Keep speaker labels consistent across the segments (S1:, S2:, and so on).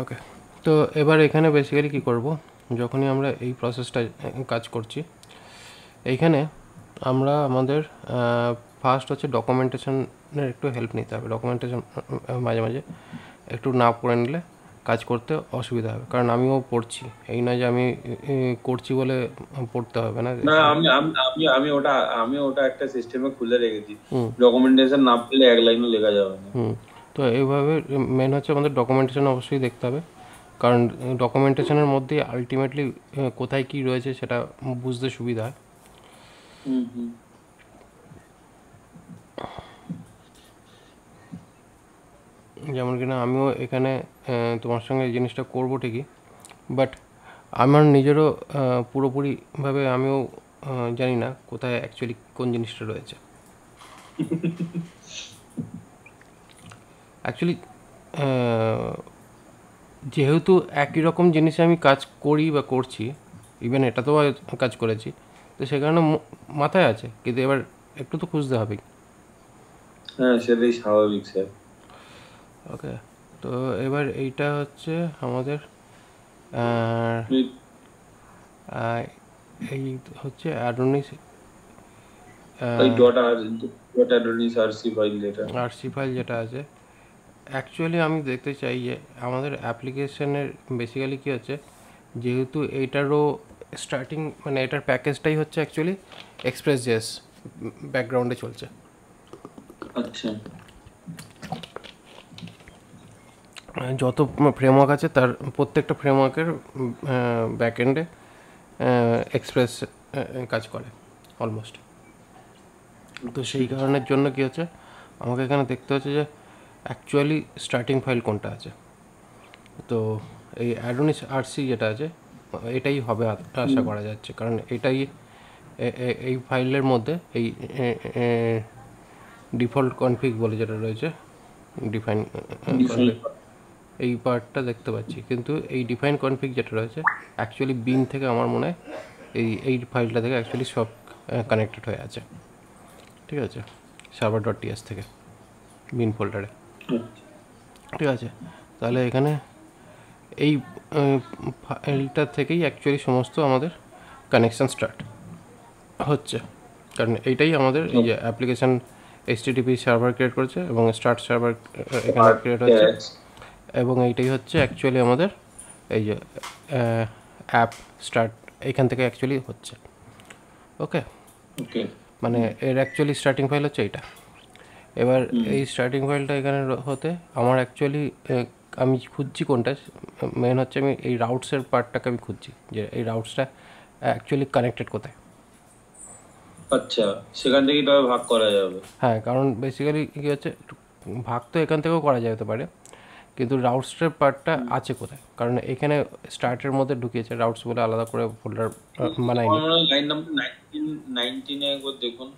S1: ওকে, তো এবার এখানে বেসিক্যালি কী করব, যখনই আমরা এই প্রসেসটা কাজ করছি, এইখানে আমরা আমাদের ফার্স্ট হচ্ছে ডকুমেন্টেশনের একটু হেল্প নিতে হবে। ডকুমেন্টেশন মাঝে মাঝে একটু না পড়ে নিলে কাজ করতে অসুবিধা হবে, কারণ আমিও পড়ছি, এই নয় যে আমি করছি বলে পড়তে হবে না।
S2: না, আমি ওটা একটা সিস্টেমে খুলে রেখেছি, ডকুমেন্টেশন না পেলে এক লাইনও লেখা যাবে না।
S1: তো এইভাবে মেন হচ্ছে আমাদের ডকুমেন্টেশন অবশ্যই দেখতে হবে, কারণ ডকুমেন্টেশনের মধ্যে আলটিমেটলি কোথায় কী রয়েছে সেটা বুঝতে সুবিধা হয়। যেমন কিনা আমিও এখানে তোমার সঙ্গে এই জিনিসটা করবো ঠিকই, বাট আমার নিজেরও পুরোপুরিভাবে আমিও জানি না কোথায় অ্যাকচুয়ালি কোন জিনিসটা রয়েছে। অ্যাকচুয়ালি যেহেতু একই রকম জিনিসে আমি কাজ করি বা করছি, ইভেন এটাতেও কাজ করেছি, তো সে কারণে মাথায় আছে, কিন্তু এবার একটু তো খুঁজতে হবে।
S2: হ্যাঁ, সেটাই স্বাভাবিক স্যার।
S1: ওকে, তো এবার এইটা হচ্ছে আমাদের এই হচ্ছে অ্যাডোনিস আরসি ফাইল যেটা আছে। অ্যাকচুয়ালি আমি দেখতে চাই যে আমাদের অ্যাপ্লিকেশনের বেসিক্যালি কী হচ্ছে, যেহেতু এইটারও স্টার্টিং মানে এটার প্যাকেজটাই হচ্ছে অ্যাকচুয়ালি এক্সপ্রেস জেএস ব্যাকগ্রাউন্ডে চলছে।
S2: আচ্ছা,
S1: যত ফ্রেমওয়ার্ক আছে তার প্রত্যেকটা ফ্রেমওয়ার্কের ব্যাকএন্ডে এক্সপ্রেস কাজ করে অলমোস্ট। তো সেই কারণের জন্য কী হচ্ছে, আমাকে এখানে দেখতে হচ্ছে যে অ্যাকচুয়ালি স্টার্টিং ফাইল কোনটা আছে। তো এই অ্যাডোনিস আরসি যেটা আছে এটাই হবে আশা করা যাচ্ছে, কারণ এটাই এই ফাইলের মধ্যে এই ডিফল্ট কনফিগ বলে যেটা রয়েছে, ডিফাইন কনফিগ, এই পার্টটা দেখতে পাচ্ছি। কিন্তু এই ডিফাইন কনফিগ যেটা রয়েছে অ্যাকচুয়ালি বিন থেকে আমার মনে হয় এই ফাইলটা থেকে অ্যাকচুয়ালি সব কানেক্টেড হয়ে আছে। ঠিক আছে, server.ts থেকে বিন ফোল্ডারে। ঠিক আছে, তাহলে এখানে এই ফাইলটা থেকেই অ্যাকচুয়ালি সমস্ত আমাদের কানেকশান স্টার্ট হচ্ছে, কারণ এইটাই আমাদের এই যে অ্যাপ্লিকেশান HTTP সার্ভার ক্রিয়েট করেছে এবং স্টার্ট সার্ভার এখানে ক্রিয়েট হচ্ছে, এবং এইটাই হচ্ছে অ্যাকচুয়ালি আমাদের এই যে অ্যাপ স্টার্ট এইখান থেকে অ্যাকচুয়ালি হচ্ছে। ওকে, মানে এর অ্যাকচুয়ালি স্টার্টিং ফাইল হচ্ছে এইটা। এবার এই স্টার্টিং ফাইলটা এখানে হতে আমার অ্যাকচুয়ালি আমি খুঁজছি কোনটা, মেন হচ্ছে আমি এই রাউটসের পার্টটাকে আমি খুঁজছি, যে এই রাউটসটা অ্যাকচুয়ালি কানেক্টেড কোথায়।
S2: আচ্ছা, সেখান থেকেই তবে ভাগ করা যাবে।
S1: হ্যাঁ, কারণ বেসিক্যালি কী হচ্ছে, ভাগ তো এখান থেকেও করা যেতে পারে, কিন্তু রাউটসের পার্টটা আছে কোথায়, কারণ এখানে স্টার্টের মধ্যে ঢুকিয়েছে, রাউটস বলে আলাদা করে ফোল্ডার বানায়নি।
S2: লাইন নাম্বার 19 একবার দেখুন,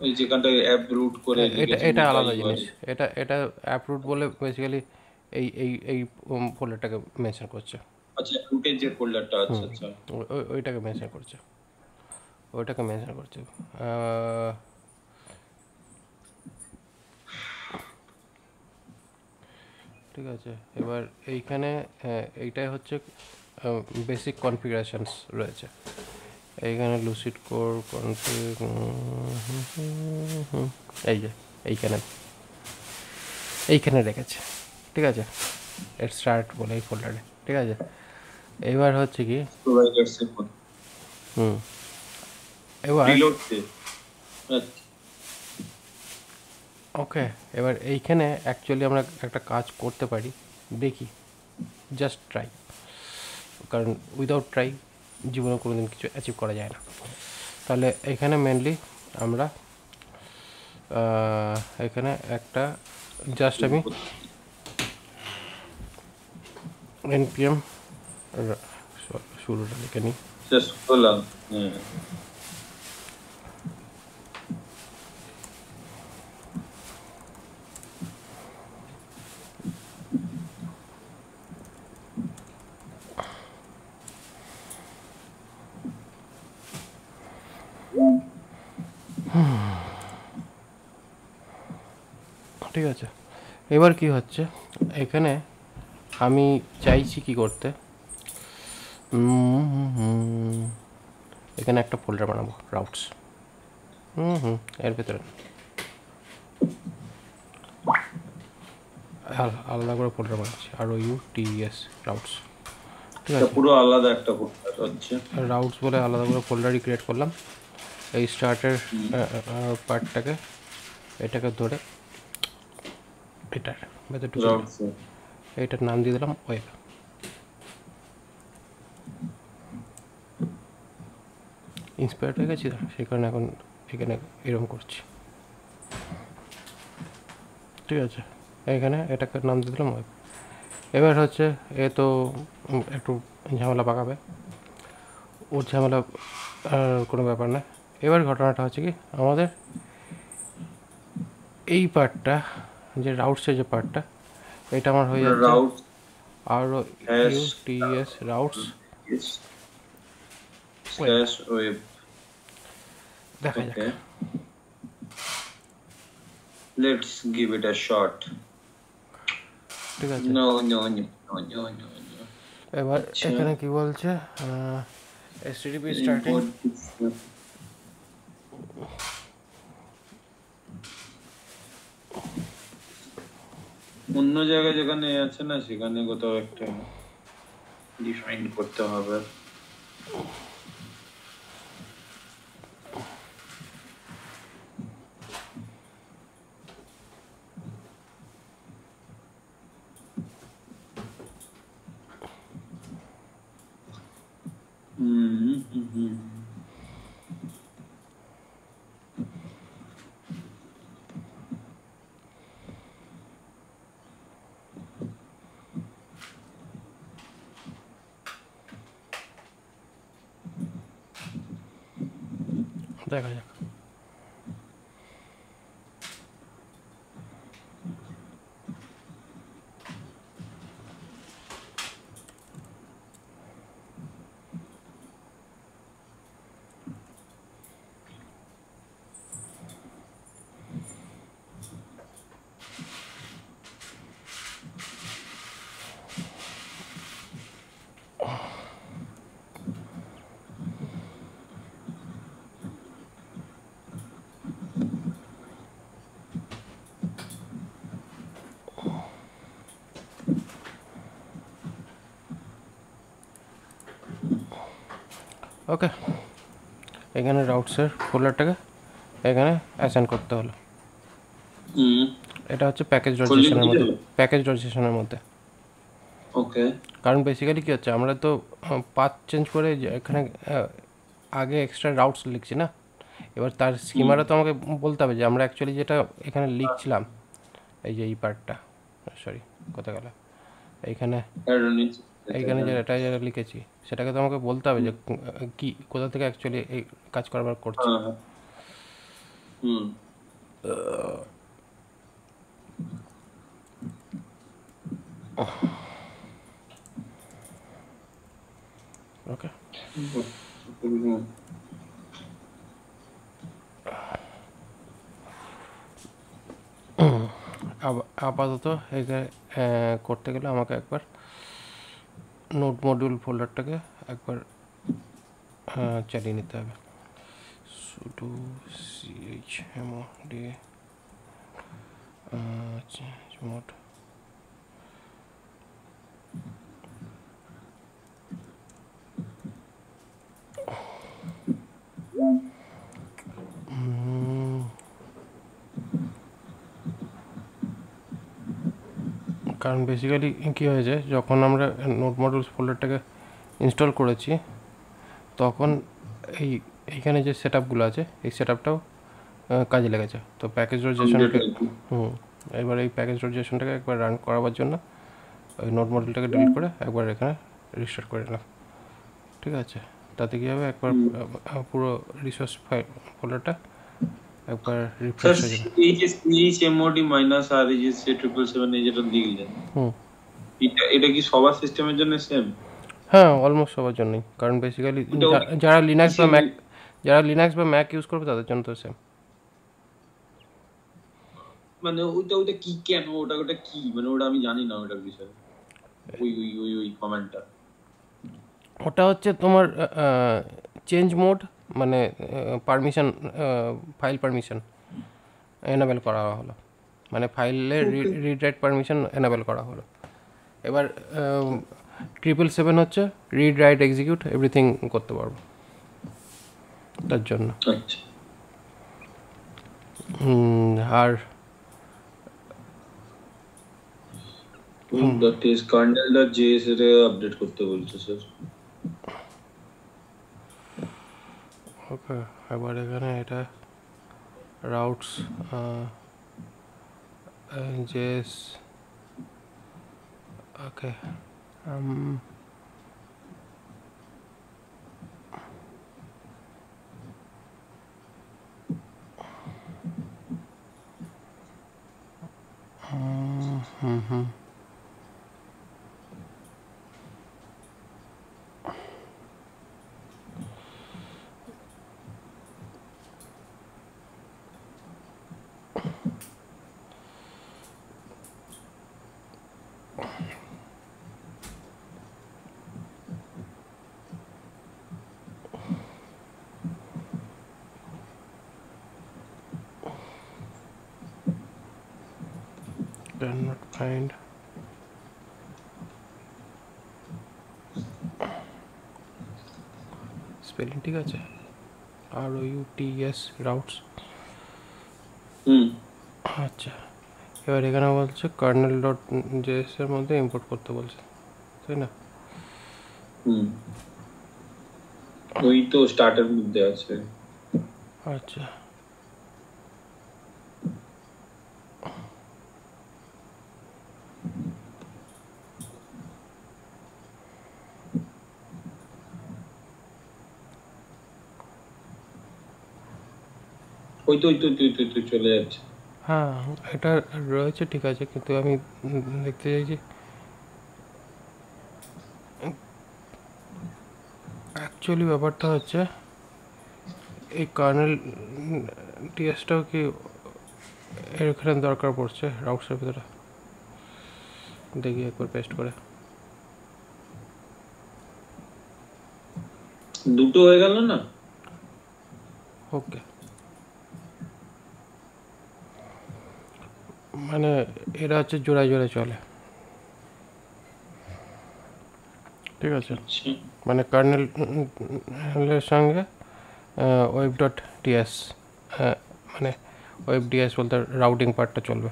S2: ওই যেখানটায় অ্যাপ রুট করে
S1: এটা আলাদা জিনিস, এটা অ্যাপ রুট বলে বেসিক্যালি এই এই এই ফোল্ডারটাকে মেনশন করছে।
S2: আচ্ছা, রুটের যে ফোল্ডারটা, আচ্ছা আচ্ছা,
S1: ওইটাকে মেনশন করছে, ওইটাকে মেনশন করছে। ঠিক আছে, এবার এইখানে এইটাই হচ্ছে বেসিক কনফিগারেশনস রয়েছে। এইখানে লুসিড কোর কনফিগ, এই যে এইখানে রেখেছে। ঠিক আছে, এর স্টার্ট বলে এই ফোল্ডারে। ঠিক আছে, এবার হচ্ছে কি এবার ওকে, এবার এইখানে অ্যাকচুয়ালি আমরা একটা কাজ করতে পারি, দেখি, জাস্ট ট্রাই, কারণ উইদাউট ট্রাই জীবনে কোনো দিন কিছু অ্যাচিভ করা যায় না। তাহলে এখানে মেনলি আমরা এখানে একটা জাস্ট আমি npm শুরুটা লিখে নিই। ঠিক আছে, এবার কি হচ্ছে, এখানে আমি চাইছি কি করতে, এখানে একটা ফোল্ডার বানাবো রাউটস। এর ভেতরে আলাদা করে ফোল্ডার বানাচ্ছি, ROUTES রাউটস। ঠিক আছে,
S2: পুরো আলাদা একটা ফোল্ডার হচ্ছে
S1: রাউটস বলে আলাদা করে ফোল্ডারই ক্রিয়েট করলাম। এই স্টার্টের পার্টটাকে, এটাকে ধরে এটার ভেতরে ঢুকে দিলাম, এইটার নাম দিয়ে দিলাম ওয়েব। ইন্সপায়ার্ড হয়ে গেছি, সেই কারণে এখন এখানে এরকম করছি। ঠিক আছে, এখানে এটাকে নাম দিয়ে দিলাম ওয়েব। এবার হচ্ছে এ তো একটু ঝামেলা পাকাবে, ওর ঝামেলা কোনো ব্যাপার না। এবার ঘটনাটা হচ্ছে কি, আমাদের এই পার্টটা যে রাউটসের যে পার্টটা, এটা আমার হয়ে যাচ্ছে ROUTES রাউটস
S2: ওয়েব।
S1: দেখা যাক।
S2: Let's give it a shot.
S1: ঠিক আছে,
S2: No.
S1: এবার এখানে কি বলছে, HTTP স্টার্টিং।
S2: অন্য জায়গায় যেখানে আছে না, সেখানে কোথাও একটা ডিফাইন করতে হবে।
S1: দেখা যাক। ওকে, এখানে রাউটসের ফোল্ডারটাকে এখানে অ্যাসাইন করতে হলো। এটা হচ্ছে প্যাকেজ রেজিস্ট্রেশনের মধ্যে।
S2: ওকে,
S1: কারণ বেসিক্যালি কী হচ্ছে, আমরা তো পাথ চেঞ্জ করে এখানে আগে এক্সট্রা রাউটস লিখছি না। এবার তার স্কিমাটা তো আমাকে বলতে হবে যে আমরা অ্যাকচুয়ালি যেটা এখানে লিখছিলাম, এই যে এই পার্টটা, সরি কোথায় গেল, এইখানে যেটা লিখেছি সেটাকে তো আমাকে বলতে হবে যে কি কোথা থেকে অ্যাকচুয়ালি এই কাজ করবার করছি। ওকে, আপাতত এখানে করতে গেলে আমাকে একবার নোট মডিউল ফোল্ডারটাকে একবার চালিয়ে নিতে হবে। sudo chmod chmod কারণ বেসিক্যালি কী হয়েছে, যখন আমরা নোট মডিউলস ফোল্ডারটাকে ইনস্টল করেছি তখন এইখানে যে সেট আপগুলো আছে এই সেট আপটাও কাজে লেগেছে। তো প্যাকেজ রেজিস্ট্রেশনটাকে এবার এই প্যাকেজ রেজিস্ট্রেশনটাকে একবার রান করাবার জন্য ওই নোট মডিউলটাকে ডিলিট করে একবার এখানে রিস্টার্ট করে নিলাম। ঠিক আছে, তাতে কী হবে, একবার পুরো রিসোর্স ফাইল ফোল্ডারটা একবার রিফ্রেশ হয়ে যাবে।
S2: এই যে chmod -r এই যে 777 এই যেটা লিখলেন, এটা কি সবার সিস্টেমের জন্য সেম?
S1: হ্যাঁ, অলমোস্ট সবার জন্যই। কারণ বেসিক্যালি যারা লিনাক্স বা ম্যাক ইউজ করবে তাদের জন্য তো সেম।
S2: মানে ওটা ওটা কি কেন ওটা ওটা কি মানে ওটা আমি জানি না ওটার বিষয়ে ওই ওই ওই ওই কমেন্টটা
S1: ওটা হচ্ছে তোমার চেঞ্জ মোড, মানে পারমিশন, ফাইল পারমিশন এনেবেল করা হলো, মানে ফাইলের রিড রাইট পারমিশন এনেবেল করা হলো। এবার 777 হচ্ছে রিড রাইট এক্সিকিউট এভরিথিং করতে পারবো তার জন্য।
S2: আচ্ছা
S1: আর
S2: দ্যাট ইজ kernel.js এর আপডেট করতে বলছে স্যার।
S1: ওকে, এবার এখানে এটা রাউটস জেস, ওকে cannot find স্পেলিং ঠিক আছে, ROUTS রাউটস। আচ্ছা, এবার এখানে বলছে কার্নেল ডট জেএস এর মধ্যে ইম্পোর্ট করতে বলছে, তাই না?
S2: ওই তো স্টার্টের মধ্যে আছে।
S1: আচ্ছা,
S2: ওই তো ওই তো তুই চলে যাচ্ছে।
S1: হ্যাঁ এটা রয়েছে ঠিক আছে, কিন্তু আমি দেখতে চাইছি অ্যাকচুয়ালি ব্যাপারটা হচ্ছে এই কার্নেল টিএসটাও কি এখানে দরকার পড়ছে রাউটসের ভিতরে। দেখি একবার পেস্ট করে।
S2: দুটো হয়ে গেল না?
S1: ওকে, মানে এরা হচ্ছে জোড়ায় জোড়ায় চলে, ঠিক আছে? মানে কার্নেলের সঙ্গে ওয়েব ডট টিএস, মানে ওয়েব ডিএস বলতে রাউটিং পার্টটা চলবে।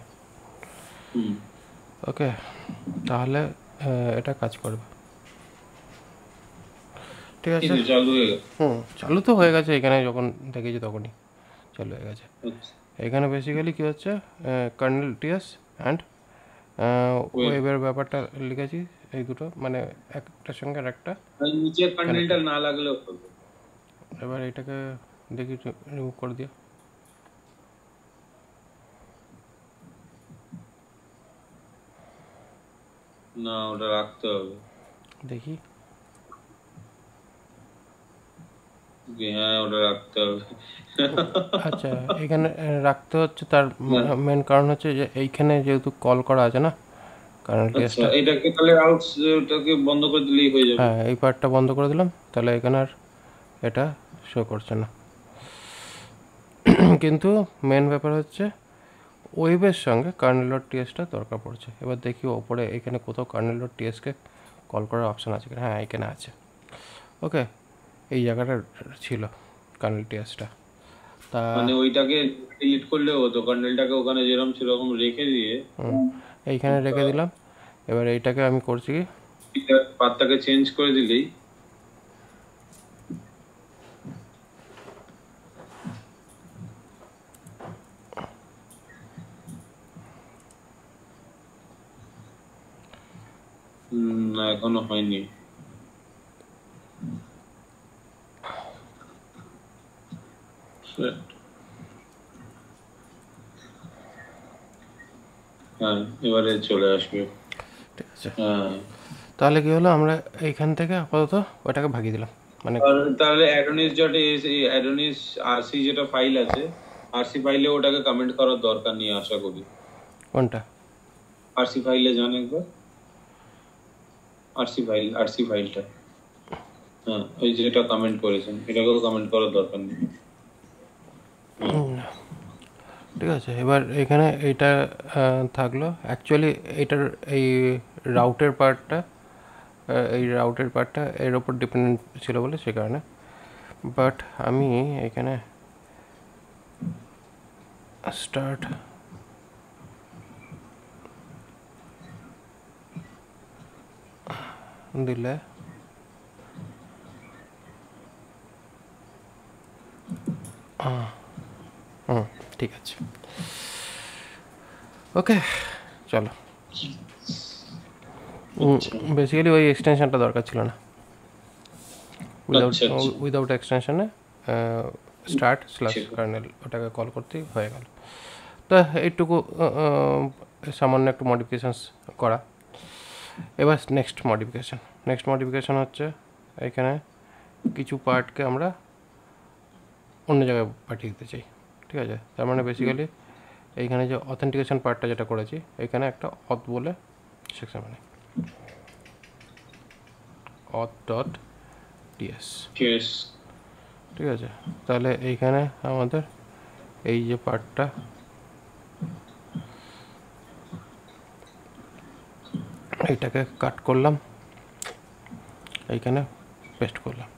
S1: ওকে, তাহলে এটা কাজ করবে, ঠিক আছে? চালু তো হয়ে গেছে, এখানে যখন দেখেছি তখনই চালু হয়ে গেছে। এখানে বেসিক্যালি কী হচ্ছে, কার্নেল টিএস অ্যান্ড ওয়েবের ব্যাপারটা লিখেছি, এই দুটো মানে একটার সঙ্গে আর একটা।
S2: নিচে কার্নেলটা না লাগলেও হবে।
S1: এবার এটাকে দেখি রিমুভ করে দিও।
S2: না ওটা রাখতে হবে,
S1: দেখি।
S2: হ্যাঁ ওটা রাখতে হবে।
S1: আচ্ছা, এখানে রাখতে হচ্ছে, তার মেন কারণ হচ্ছে যে এইখানে যেহেতু কল করা আছে না কার্নেল টিএসটা,
S2: এটাকে তাহলে আউটসটাকে বন্ধ করে দিলেই হয়ে যাবে।
S1: হ্যাঁ এই পার্টটা বন্ধ করে দিলাম, তাহলে এখানে আর এটা শো করছে না। কিন্তু মেন ব্যাপার হচ্ছে ওয়েবের সঙ্গে কার্নেল ডট টিএসটা দরকার পড়ছে। এবার দেখি ওপরে এখানে কোথাও কার্নেল ডট টিএসকে কল করার অপশান আছে কিনা। হ্যাঁ এখানে আছে। ওকে, এই জায়গাটা ছিল কার্নেল টিএসটা। তা
S2: মানে ওইটাকে ডিলিট করলে হতো, কার্নেলটাকে ওখানে যেরকম সেরকম রেখে দিয়ে
S1: এইখানে রেখে দিলাম। এবার এইটাকে আমি করছি কি,
S2: পাতটাকে চেঞ্জ করে দিলেই না এখনো হয়নি। হ্যাঁ এবারে চলে আসবে,
S1: ঠিক আছে?
S2: হ্যাঁ
S1: তাহলে কি হলো, আমরা এইখান থেকে আপাতত ওটাকে ভাগিয়ে দিলাম, মানে
S2: তাহলে অ্যাডোনিস আরসি যেটা ফাইল আছে, আরসি ফাইলে ওটাকে কমেন্ট করার দরকার নেই আশা করি।
S1: কোনটা?
S2: আরসি ফাইলে যান একবার, আরসি ফাইলটা, হ্যাঁ ওই যেটা কমেন্ট করেছেন এটাকেও কমেন্ট করার দরকার নেই।
S1: ঠিক আছে, এবার এখানে এইটা থাকলো। অ্যাকচুয়ালি এটার এই রাউটের পার্টটা এর ওপর ডিপেন্ডেন্ট ছিল বলে সে কারণে। বাট আমি এখানে স্টার্ট দিলে ঠিক আছে, ওকে চলো। বেসিক্যালি ওই এক্সটেনশনটা দরকার ছিল না, উইদাউট এক্সটেনশনে স্টার্ট স্ল্যাশ কার্নেল ওটাকে কল করতেই হয়ে গেল। তো এইটুকু সামান্য একটু মডিফিকেশানস করা। এবার নেক্সট মডিফিকেশান হচ্ছে এখানে কিছু পার্টকে আমরা অন্য জায়গায় পাঠিয়ে দিতে চাই। ঠিক আছে, তার মানে বেসিক্যালি এইখানে যে অথেন্টিকেশন পার্টটা যেটা করেছি এখানে একটা অথ বলে সেকশন, মানে অথ ডট টিএস। ঠিক আছে, তাহলে এইখানে আমাদের এই যে পার্টটা এইটাকে কাট করলাম, এইখানে পেস্ট করলাম।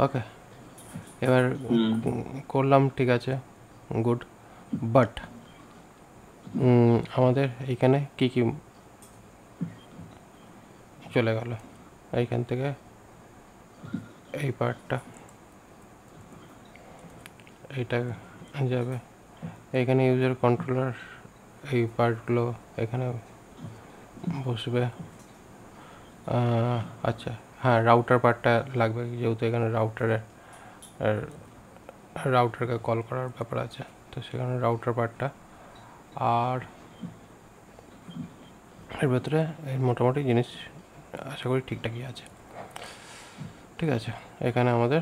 S1: ওকে, এবার করলাম, ঠিক আছে, গুড। বাট আমাদের এইখানে কি কি চলে গেল, এইখান থেকে এই পার্টটা এইটা যাবে এইখানে, ইউজার কন্ট্রোলার এই পার্টগুলো এখানে বসবে। আচ্ছা হ্যাঁ, রাউটার পার্টটা লাগবে, যেহেতু এখানে রাউটারকে কল করার ব্যাপার আছে, তো সেখানে রাউটার পার্টটা। আর এর ভেতরে এই মোটামুটি জিনিস আশা করি ঠিকঠাকই আছে। ঠিক আছে, এখানে আমাদের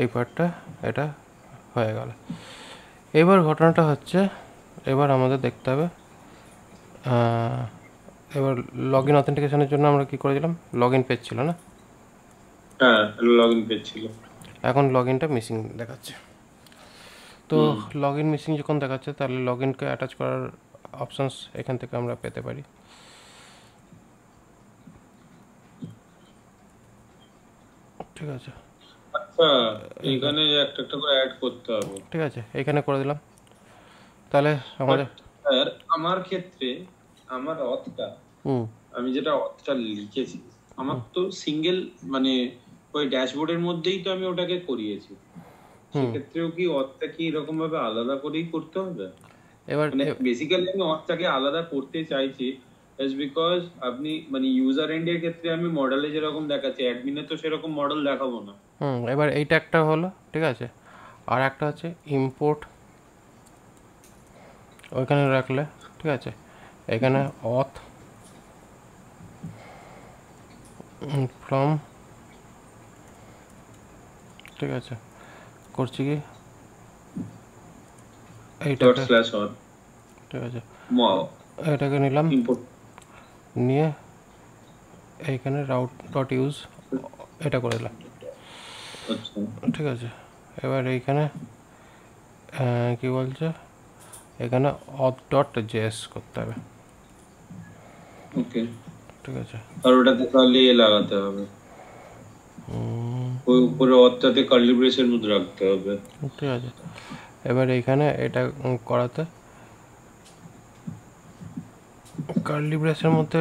S1: এই পার্টটা এটা হয়ে গেল। এবার ঘটনাটা হচ্ছে, এবার আমাদের দেখতে হবে এবার লগ ইন অথেন্টিকেশনের জন্য আমরা কি করেছিলাম, লগ ইন পেজ ছিল না?
S2: হ্যাঁ, লগ ইন পেজ ছিল।
S1: এখন লগ ইনটা মিসিং দেখাচ্ছে। তো লগ ইন মিসিং যখন দেখাচ্ছে, তাহলে লগ ইনকে অ্যাটাচ করার অপশানস এখান থেকে আমরা পেতে পারি। ঠিক আছে,
S2: আচ্ছা এখানে একটা একটা করে অ্যাড করতে হবে।
S1: ঠিক আছে, এখানে করে দিলাম। তাহলে আমাদের
S2: স্যার আমার ক্ষেত্রে আমার অথটা, আমি যেটা অথটা লিখেছি আমার তো সিঙ্গেল, মানে ওই ড্যাশবোর্ডের মধ্যেই তো আমি ওটাকে করিয়েছি, সেক্ষেত্রেও কি অথটা কি এরকম ভাবে আলাদা করেই করতে হবে?
S1: এবার
S2: মানে বেসিক্যালি আমি অথটাকে আলাদা করতে চাইছি জাস্ট বিকজ আপনি মানে ইউজার এন্ড এর ক্ষেত্রে আমি মডেলে যেরকম দেখাচ্ছি অ্যাডমিনে তো সেরকম মডেল দেখাবো না।
S1: এবার এইটা একটা হলো, ঠিক আছে। আর একটা হচ্ছে ইম্পোর্ট, ওইখানে রাখলে, ঠিক আছে, এখানে অথ ফ্রম, ঠিক আছে, করছি কি এইটাকে, ঠিক আছে, এটাকে নিলাম, নিয়ে এইখানে রাউট ডট ইউজ এটা করে দিলাম। ঠিক আছে, এবার এইখানে কি বলছে, এখানে অথ ডট জেএস করতে হবে।
S2: ওকে,
S1: ঠিক আছে,
S2: আর ওটাতে তাহলে লাগাতে হবে, ওই উপরে অথটাতে কার্লি ব্রেসের মধ্যে রাখতে হবে।
S1: ঠিক আছে, এবার এইখানে এটা করাতে কার্লি ব্রেসের মধ্যে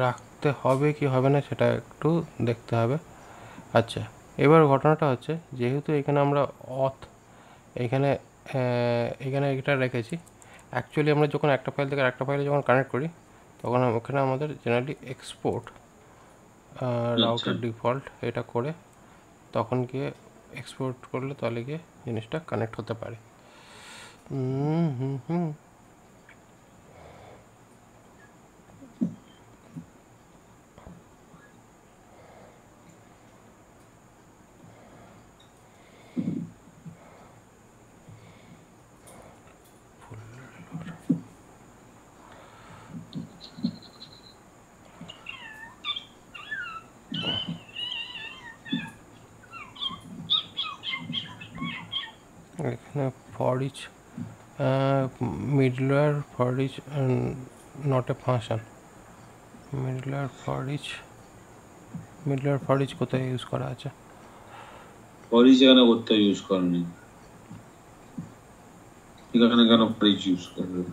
S1: রাখতে হবে কি হবে না সেটা একটু দেখতে হবে। আচ্ছা, এবার ঘটনাটা হচ্ছে, যেহেতু এখানে আমরা অথ এখানে এটা রেখেছি, অ্যাকচুয়ালি আমরা যখন একটা ফাইল থেকে একটা ফাইলে যখন কানেক্ট করি, তখন ওখানে আমাদের জেনারেলি এক্সপোর্ট রাউটার ডিফল্ট এটা করে তখন গিয়ে এক্সপোর্ট করলে তাহলে গিয়ে জিনিসটা কানেক্ট হতে পারে। এখানে for each middleware for each not a function. Middleware for each কোথায় ইউজ করা আছে?
S2: ফর ইচ এখানে করতে ইউজ করেনি, এখানে কেন ফর ইচ ইউজ করবে?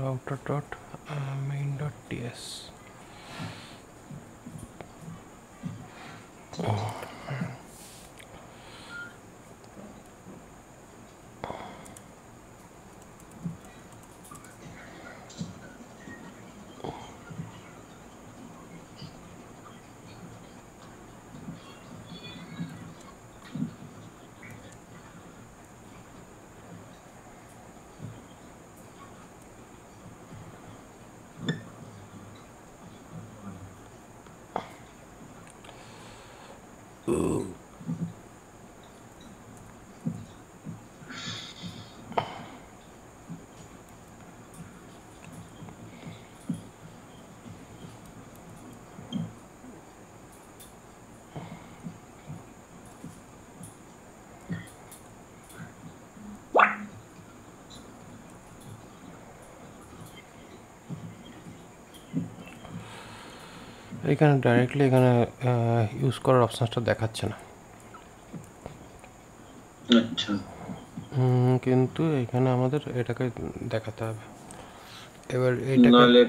S1: router dot main dot ts। এখানে ডাইরেক্টলি এখানে ইউজ করার অপশানসটা দেখাচ্ছে না।
S2: আচ্ছা,
S1: কিন্তু এখানে আমাদের এটাকে দেখাতে হবে। এবার এইটাকে
S2: নাহলে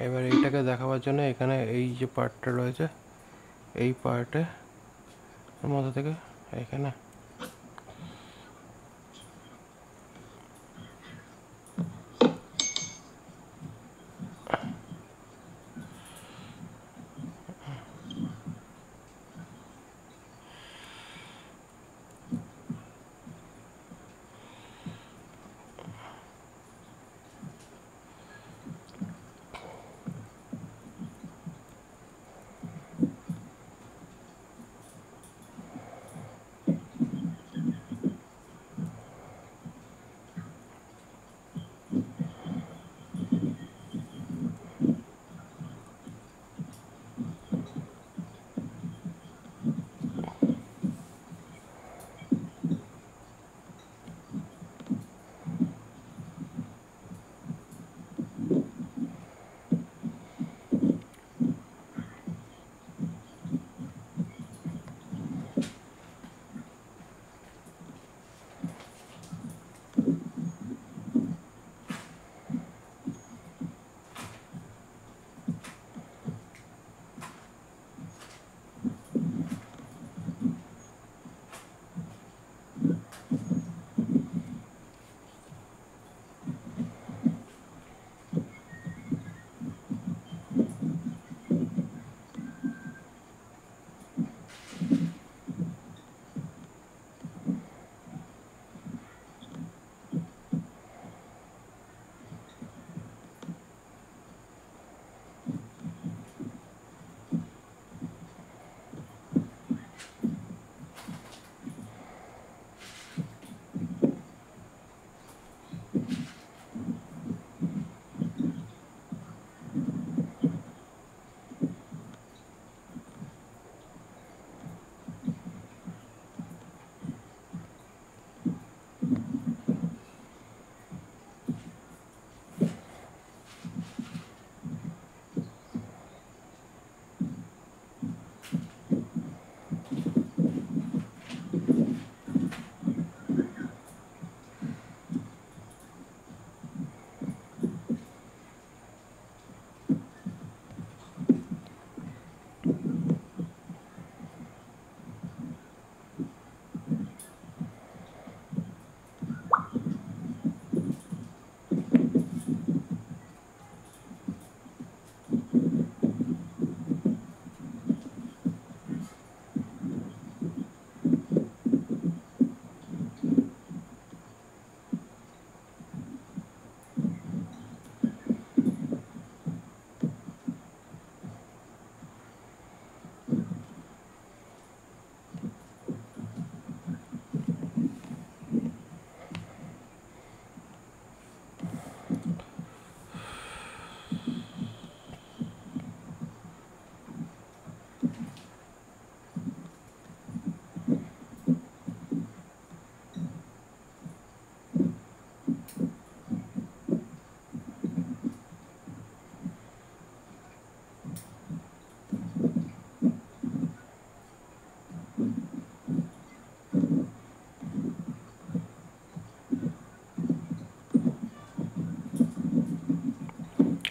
S1: এবার এইটাকে দেখাবার জন্য এখানে এই যে পার্টটা রয়েছে, এই পার্টের মধ্যে থেকে এখানে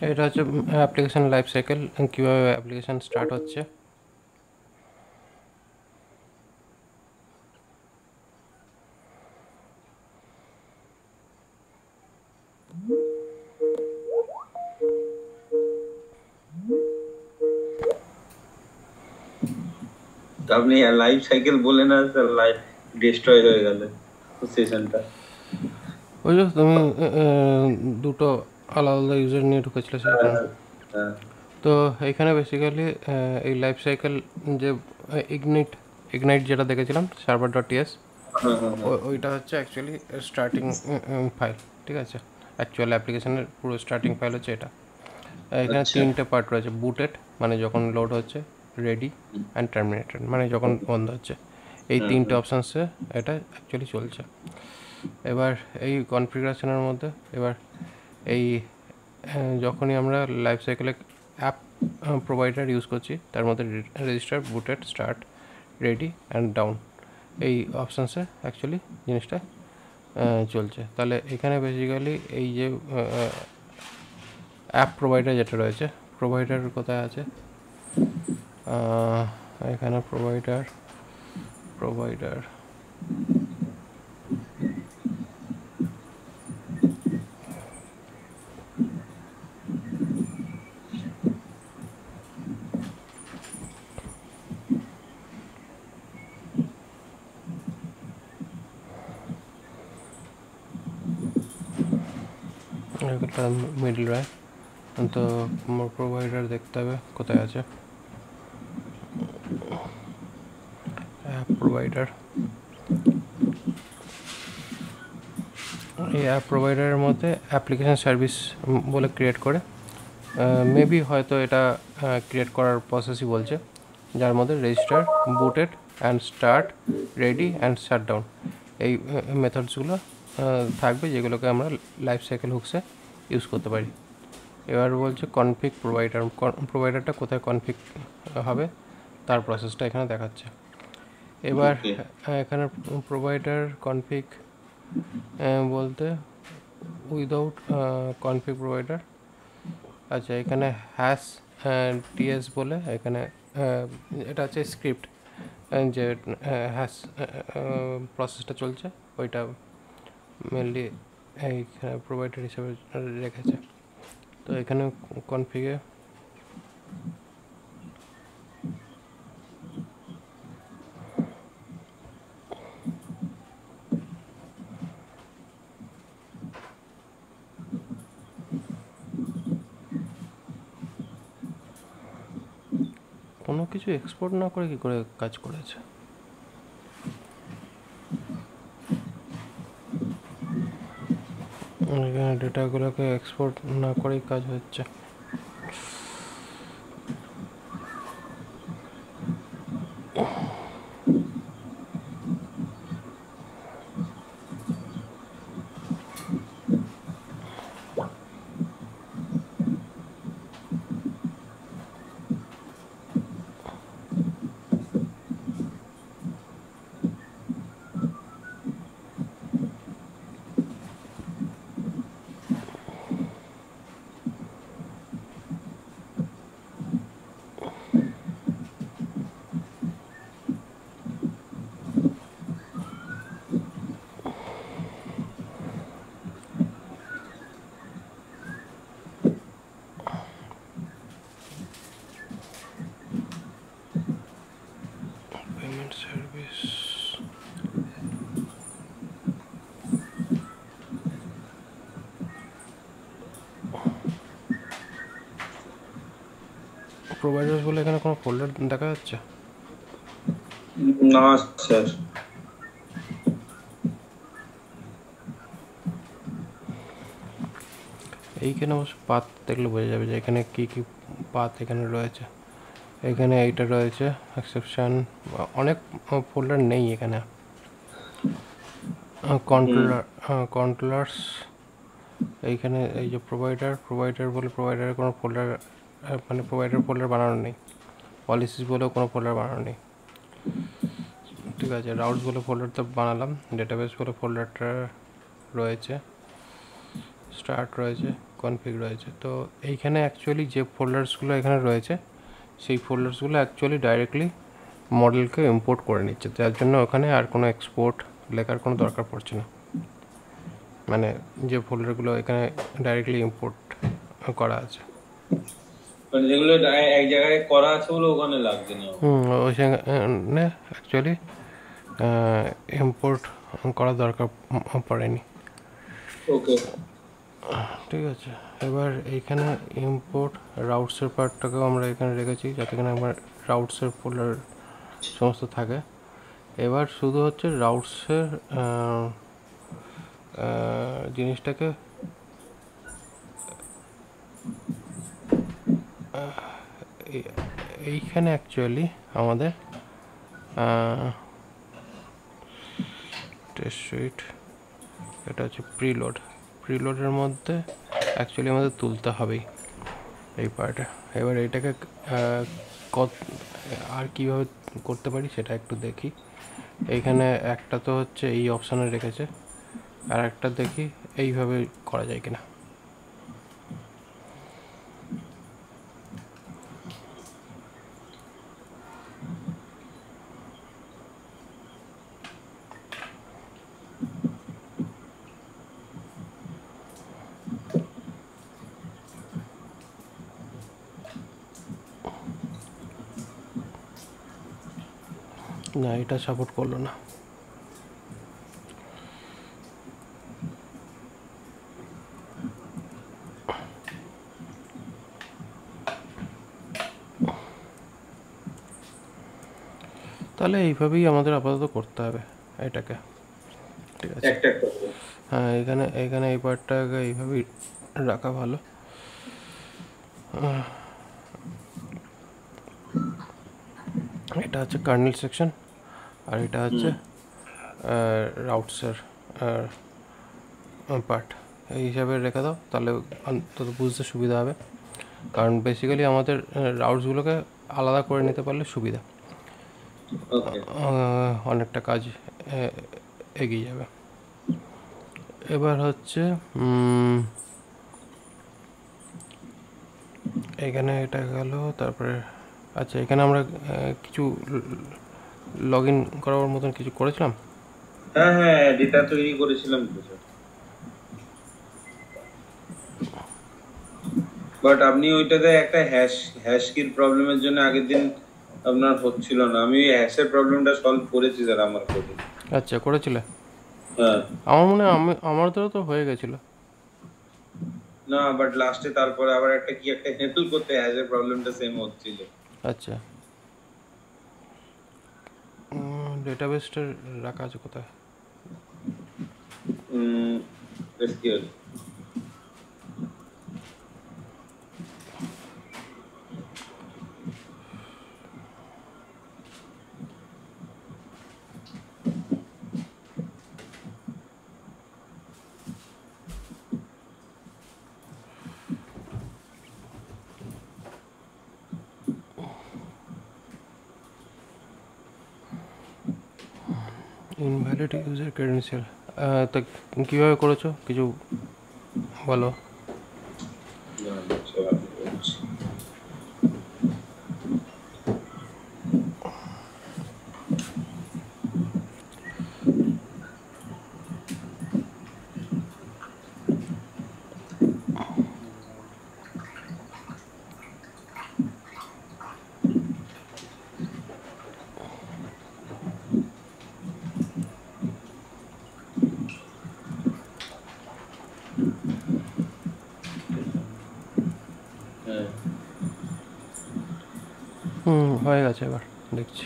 S1: এটা হচ্ছে অ্যাপ্লিকেশন লাইফ সাইকেল, কীভাবে অ্যাপ্লিকেশান স্টার্ট হচ্ছে।
S2: আপনি লাইফ সাইকেল বলে না স্যার, লাইফ ডিস্ট্রয় হয়ে গেল সেশনটা।
S1: ওই যে তুমি দুটো আলাদা আলাদা ইউজার নিয়ে ঢুকেছিলে সেখানে। তো এইখানে বেসিক্যালি এই লাইফ সাইকেল যে ইগনাইট যেটা দেখেছিলাম server.ts, ওইটা হচ্ছে অ্যাকচুয়ালি স্টার্টিং ফাইল, ঠিক আছে। অ্যাকচুয়াল অ্যাপ্লিকেশনের পুরো স্টার্টিং ফাইল হচ্ছে এটা। এখানে তিনটে পার্ট রয়েছে: বুটেড মানে যখন লোড হচ্ছে, রেডি অ্যান্ড টার্মিনেটেড মানে যখন বন্ধ হচ্ছে। এই তিনটে অপশানসে এটা অ্যাকচুয়ালি চলছে। এবার এই কনফিগারেশনের মধ্যে এবার এই যখনই আমরা লাইফ সাইকেলে অ্যাপ প্রোভাইডার ইউজ করছি, তার মধ্যে register, বুটেড, start, ready and down এই অপশানসে অ্যাকচুয়ালি জিনিসটা চলছে। তাহলে এখানে বেসিক্যালি এই যে অ্যাপ প্রোভাইডার যেটা রয়েছে, প্রোভাইডার কোথায় আছে, এখানে প্রোভাইডার মিডল রয়। তো প্রোভাইডার দেখতে হবে কোথায় আছে, অ্যাপ প্রোভাইডার। এই অ্যাপ প্রোভাইডারের মধ্যে অ্যাপ্লিকেশান সার্ভিস বলে ক্রিয়েট করে, মেবি হয়তো এটা ক্রিয়েট করার প্রসেসই বলছে, যার মধ্যে register, বুটেড and start, ready and shutdown এই মেথডসগুলো থাকবে, যেগুলোকে আমরা লাইফ সাইকেল হুকসে ইউজ করতে পারি। এবার বলছে কনফিগ প্রোভাইডারটা কোথায় কনফিগ হবে তার প্রসেসটা এখানে দেখাচ্ছে। এবার এখানে প্রোভাইডার কনফিগ বলতে উইদাউট কনফিগ প্রোভাইডার, আচ্ছা এখানে হ্যাশ টিএস বলে এখানে এটা হচ্ছে স্ক্রিপ্ট, যে হ্যাশ প্রসেসটা চলছে ওইটা মেনলি এইখানে প্রোভাইডার হিসেবে রেখেছে। তো এখানে কনফিগে কোনো কিছু এক্সপোর্ট না করে কি করে কাজ করেছে। এখানে ডেটাগুলোকে এক্সপোর্ট না করেই কাজ হচ্ছে। পেমেন্ট সার্ভিস, প্রোভাইডার্স বলে এখানে কোনো ফোল্ডার দেখা যাচ্ছে
S2: না স্যার।
S1: এইখানে অবশ্য পাথ দেখলে বোঝা যাবে যে এখানে কী কী পাথ এখানে রয়েছে। এখানে এইটা রয়েছে এক্সেপশন, অনেক ফোল্ডার নেই এখানে। কন্ট্রোলার্স, এইখানে এই যে প্রোভাইডার বলে প্রোভাইডারের কোনো ফোল্ডার মানে প্রোভাইডার ফোল্ডার বানানো নেই। পলিসিস বলেও কোনো ফোল্ডার বানানো নেই, ঠিক আছে। রাউটস বলে ফোল্ডার তো বানালাম, ডেটাবেস বলে ফোল্ডারটা রয়েছে, স্টার্ট রয়েছে, কনফিগ রয়েছে। তো এইখানে অ্যাকচুয়ালি যে ফোল্ডার্সগুলো এখানে রয়েছে সেই ফোল্ডার্সগুলো অ্যাকচুয়ালি ডাইরেক্টলি মডেলকে ইম্পোর্ট করে নিচ্ছে, যার জন্য ওখানে আর কোনো এক্সপোর্ট লেখার কোনো দরকার পড়ছে না। মানে যে ফোল্ডারগুলো এখানে ডাইরেক্টলি ইম্পোর্ট করা আছে,
S2: মানে যেগুলো এক জায়গায় করা আছে বলে ওখানে লাগছে না।
S1: ওইখানে অ্যাকচুয়ালি ইম্পোর্ট করার দরকার পড়েনি।
S2: ওকে,
S1: ঠিক আছে। এবার এইখানে ইম্পোর্ট রাউটসের পার্টটাকেও আমরা এখানে রেখেছি, যাতে এখানে আমার রাউটসের ফোল্ডার সমস্ত থাকে। এবার শুধু হচ্ছে রাউটসের জিনিসটাকে এইখানে অ্যাকচুয়ালি আমাদের টেস্ট সুইট, এটা হচ্ছে প্রিলোডের মধ্যে অ্যাকচুয়ালি আমাদের তুলতে হবেই এই পার্টে। এবার এটাকে আর কীভাবে করতে পারি সেটা একটু দেখি। এইখানে একটা তো হচ্ছে এই অপশানে রেখেছে, আর একটা দেখি এইভাবে করা যায় কিনা। না, এটা সাপোর্ট করলো না। তাহলে এইভাবেই আমাদের আপাতত করতে হবে এটাকে। ঠিক আছে, হ্যাঁ, এখানে এই পার্টটাকে এইভাবেই রাখা ভালো। এটা হচ্ছে কার্নেল সেকশন, আর এটা হচ্ছে রাউটসের পার্ট। এই হিসাবে রেখে দাও, তাহলে অন্তত বুঝতে সুবিধা হবে। কারণ বেসিক্যালি আমাদের রাউটসগুলোকে আলাদা করে নিতে পারলে সুবিধা, অনেকটা কাজ এগিয়ে যাবে। এবার হচ্ছে এখানে এটা গেল। তারপরে আচ্ছা, এখানে আমরা কিছু লগ ইন করার মতন কিছু করেছিলাম।
S2: হ্যাঁ, ডেটা তৈরি করেছিলাম, বাট আপনি ওইটাতে একটা হ্যাশ কির প্রবলেমের জন্য আগের দিন আপনার হচ্ছিল না। আমি হ্যাশের প্রবলেমটা সলভ করেছি স্যার আমার কোডে।
S1: আচ্ছা, করেছিলে?
S2: হ্যাঁ,
S1: আমার মনে হয় আমার দ্বারা তো হয়ে গেছিল।
S2: না, বাট লাস্টে তারপরে আবার একটা হ্যান্ডেল করতে হ্যাশের প্রবলেমটা সেম হচ্ছিল।
S1: আচ্ছা, ডেটাবেসটা রাখা আছে কোথায়?
S2: এসকিউএল।
S1: ইনভ্যালিড ইউজার ক্রেডেনশিয়াল, তা কীভাবে করেছো কিছু বলো। হয়ে গেছে, এবার দেখছি।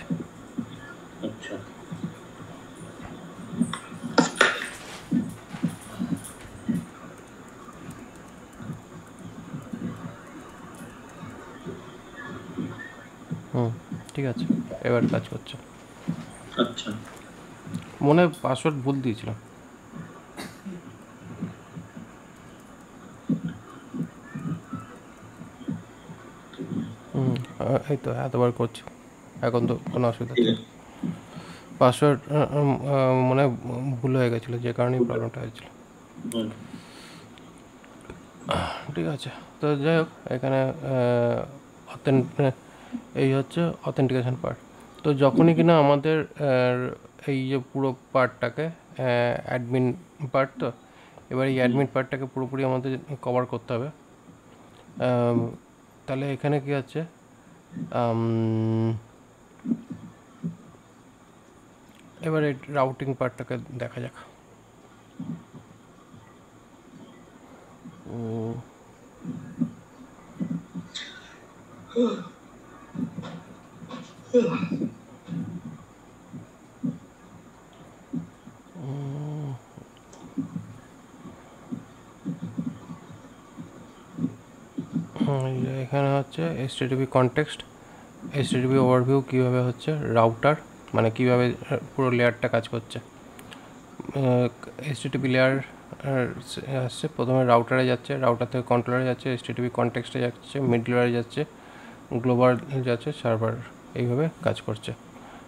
S2: আচ্ছা,
S1: ঠিক আছে, এবার কাজ করছে।
S2: আচ্ছা,
S1: মনে হয় পাসওয়ার্ড ভুল দিয়েছিলাম। এই তো এতবার করছি, এখন তো কোনো অসুবিধা নেই। পাসওয়ার্ড মনে হয় ভুল হয়ে গেছিলো, যে কারণেই প্রবলেমটা হয়েছিল। ঠিক আছে, তো যাই হোক এখানে এই হচ্ছে অথেন্টিকেশন পার্ট। তো যখনই কিনা আমাদের এই যে পুরো পার্টটাকে অ্যাডমিন পার্ট, তো এবার এই অ্যাডমিন পার্টটাকে পুরোপুরি আমাদের কভার করতে হবে। তাহলে এখানে কি আছে, এবার এই রাউটিং পার্টটাকে দেখা যাক। এখানে হচ্ছে HTTP কনটেক্সট, HTTP ওভারভিউ কীভাবে হচ্ছে রাউটার, মানে কীভাবে পুরো লেয়ারটা কাজ করছে। HTTP লেয়ার আসছে, প্রথমে রাউটারে যাচ্ছে, রাউটার থেকে কন্ট্রোলারে যাচ্ছে, HTTP কনটেক্সটে যাচ্ছে, মিডলওয়্যারে যাচ্ছে, গ্লোবাল যাচ্ছে, সার্ভার, এইভাবে কাজ করছে।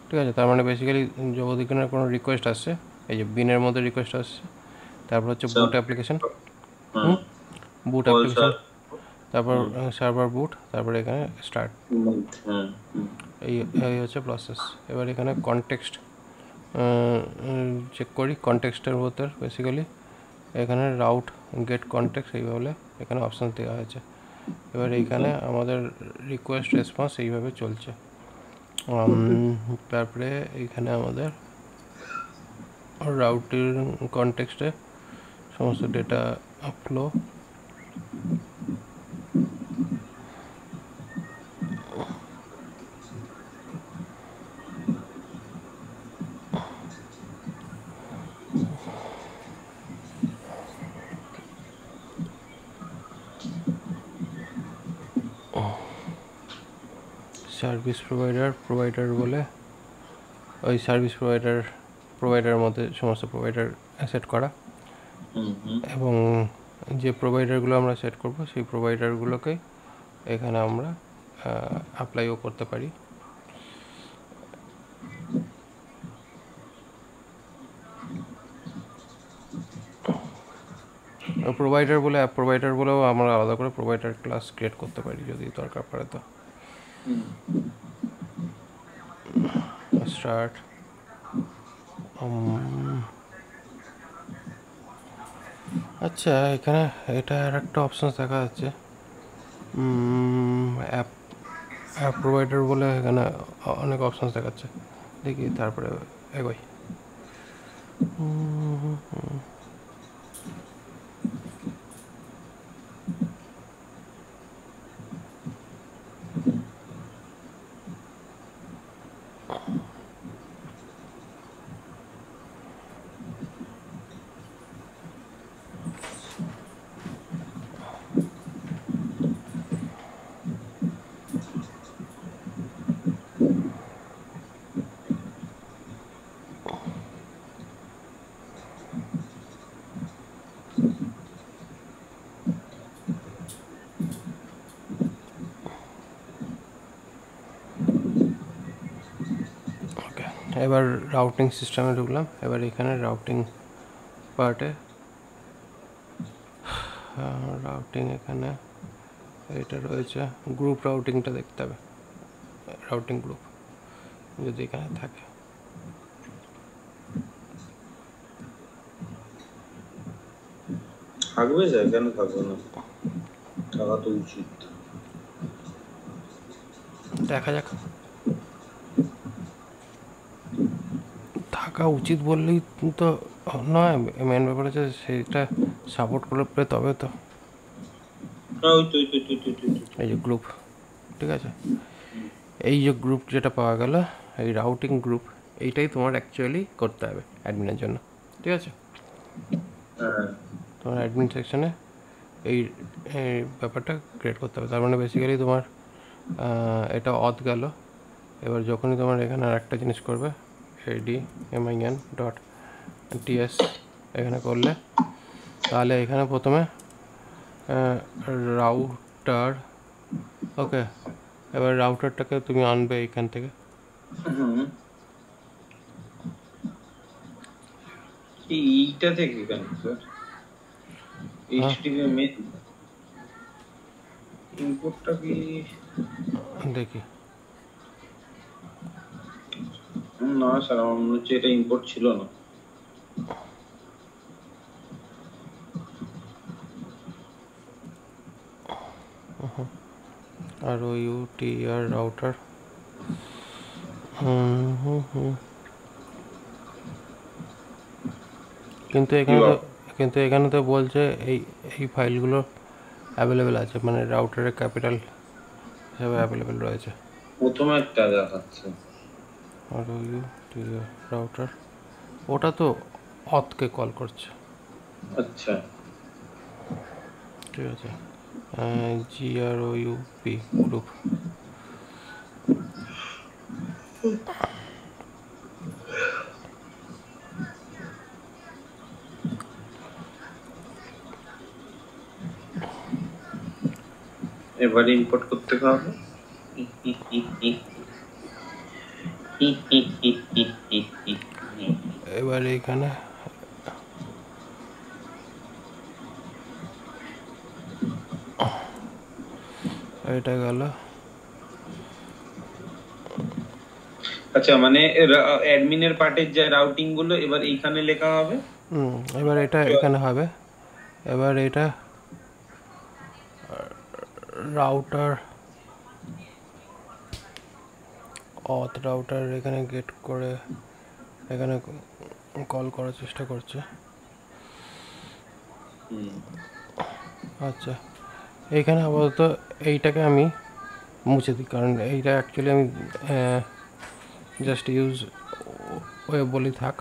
S1: ঠিক আছে, তার মানে বেসিক্যালি যদি কোনো রিকোয়েস্ট আসছে, এই যে বিনের মধ্যে রিকোয়েস্ট আসছে, তারপর হচ্ছে বুট অ্যাপ্লিকেশন, বুট অ্যাপ্লিকেশন, তারপর সার্ভার বুট, তারপর এখানে স্টার্ট, এই হচ্ছে প্রসেস। এবার এখানে কনটেক্সট চেক করি, কনটেক্সটের মধ্যে বেসিক্যালি এখানে রাউট গেট কনটেক্সট এইভাবে এখানে অপশান দেওয়া হয়েছে। এবার এইখানে আমাদের রিকোয়েস্ট রেসপন্স এইভাবে চলছে। তারপরে এইখানে আমাদের রাউটের কনটেক্সটে সমস্ত ডেটা ফ্লো, সার্ভিস প্রোভাইডার বলে ওই সার্ভিস প্রোভাইডারের মধ্যে সমস্ত প্রোভাইডার সেট করা, এবং যে প্রোভাইডারগুলো আমরা সেট করব সেই প্রোভাইডারগুলোকে এখানে আমরা অ্যাপ্লাইও করতে পারি। প্রোভাইডার বলেও আমরা আলাদা করে প্রোভাইডার ক্লাস ক্রিয়েট করতে পারি যদি দরকার পড়ে। তো স্টার্ট, আচ্ছা এখানে এটা আর একটা অপশান দেখা যাচ্ছে, অ্যাপ প্রোভাইডার বলে এখানে অনেক অপশান দেখাচ্ছে, দেখি তারপরে এগোই। এবার রাউটিং সিস্টেমে ঢুকলাম। এবার এখানে রাউটিং পার্টে রাউটিং এখানে এটা রয়েছে, গ্রুপ রাউটিংটা দেখতে হবে, রাউটিং গ্রুপ যদি এখানে থাকে।
S2: থাকবে, কেন থাকবে না, থাকা তো উচিত।
S1: দেখা যাক, থাকা উচিত বললেই তো নয়, মেন ব্যাপার হচ্ছে সেটা সাপোর্ট করলে তবে তো। এই যে গ্রুপ, ঠিক আছে, এই যে গ্রুপ যেটা পাওয়া গেল, এই রাউটিং গ্রুপ, এইটাই তোমার অ্যাকচুয়ালি করতে হবে অ্যাডমিনের জন্য। ঠিক আছে, তোমার অ্যাডমিন সেকশনে এই ব্যাপারটা ক্রিয়েট করতে হবে। তার মানে বেসিক্যালি তোমার এটা অথ গেল। এবার যখনই তোমার এখানে আর একটা জিনিস করবে, admin.ts এখানে করলে, তাহলে এখানে প্রথমে রাউটার, ওকে, এবার রাউটারটাকে তুমি আনবে এখান থেকে।
S2: এইটা থেকে কেন স্যার? HTTP মেন ইনপুটটা কি
S1: দেখি।
S2: না স্যার, আমার মনে হচ্ছে এটা ইম্পোর্ট ছিল না।
S1: আর ইউটিআর রাউটার, কিন্তু এখানে তো বলছে এই ফাইলগুলো অ্যাভেলেবেল আছে, মানে রাউটারের ক্যাপিটাল হিসাবে অ্যাভেলেবেল রয়েছে।
S2: প্রথমে একটা দেখাচ্ছে
S1: আর ইউটিআর রাউটার, ওটা তো অথকে কল করছে।
S2: আচ্ছা,
S1: ঠিক আছে, GROUP গ্রুপ।
S2: এবারে ইম্পোর্ট করতে হবে।
S1: এবার এখানে এটা গেল।
S2: আচ্ছা, মানে অ্যাডমিনের পার্টের যে রাউটিং গুলো এবার এইখানে লেখা হবে।
S1: এবার এটা এখানে হবে। এবার এটা রাউটার রাউটার এখানে গেট করে এখানে কল করার চেষ্টা করছে। আচ্ছা, এইখানে আপাতত এইটাকে আমি মুছে দিই, কারণ এইটা অ্যাকচুয়ালি আমি জাস্ট ইউজ ওয়েব বলেই থাক।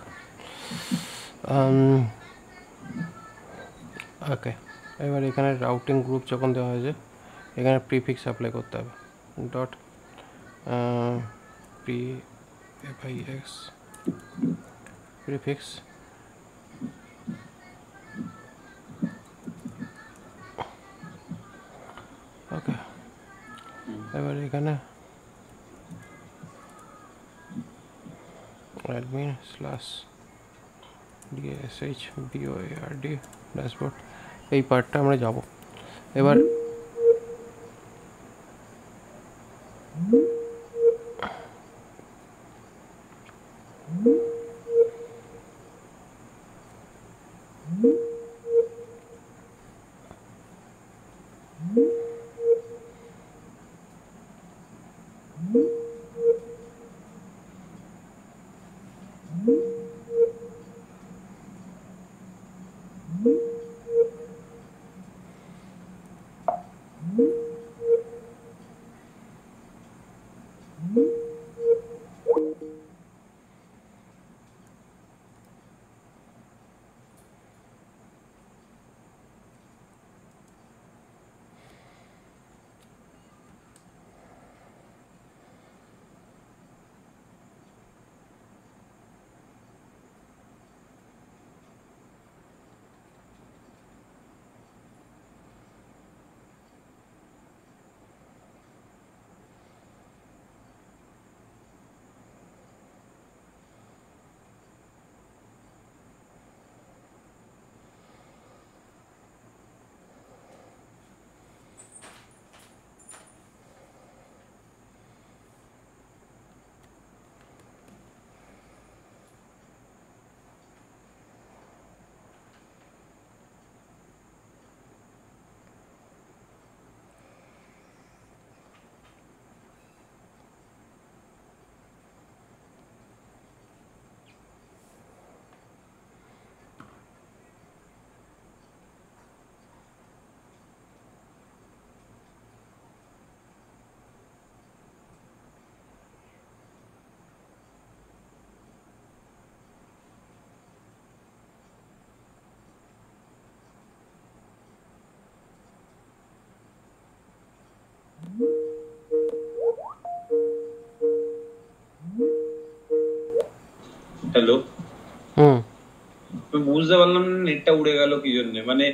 S1: ওকে, এবার এখানে রাউটিং গ্রুপ যখন দেওয়া হয়েছে, এখানে প্রিফিক্স অ্যাপ্লাই করতে হবে। ডট প্রিফিক্স প্রিফিক্স ওকে। এবার এখানে admin /DSHBOARD ড্যাশবোর্ড, এই পার্টটা আমরা যাব। এবার
S2: হ্যালো, আমি বুঝতে পারলাম না নেটটা উড়ে গেল কি জন্য। মানে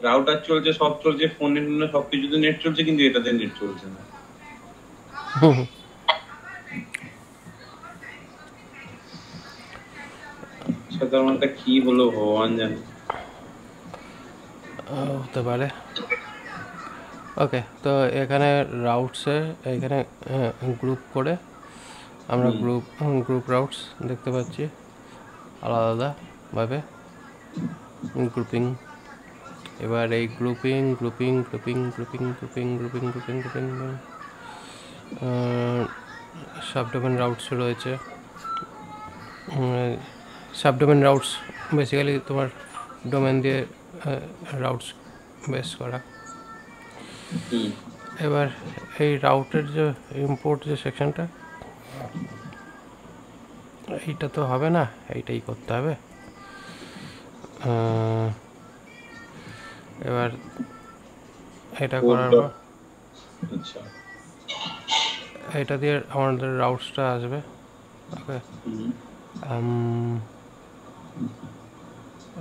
S2: রাউটার চলছে, সব চলছে, ফোনে সবকিছুতে নেট চলছে, কিন্তু এটাতে নেট চলছে না। সাধারণত কি হলো ভগবান জানে।
S1: হতে পারে। ওকে, তো এখানে রাউটসে এখানে গ্রুপ করে আমরা গ্রুপ রাউটস দেখতে পাচ্ছি আলাদা আলাদাভাবে গ্রুপিং। এবার এই grouping grouping grouping grouping grouping grouping grouping grouping subdomain routes রয়েছে। সাবডোমেন রাউটস বেসিক্যালি তোমার ডোমেন দিয়ে রাউটস বেস করা। এবার এই রাউটের যে ইম্পোর্ট যে সেকশনটা, এইটা তো হবে না, এইটাই করতে হবে। এবার এটা করার পর
S2: আচ্ছা
S1: এটা দিয়ে আমাদের রাউটসটা আসবে। ওকে,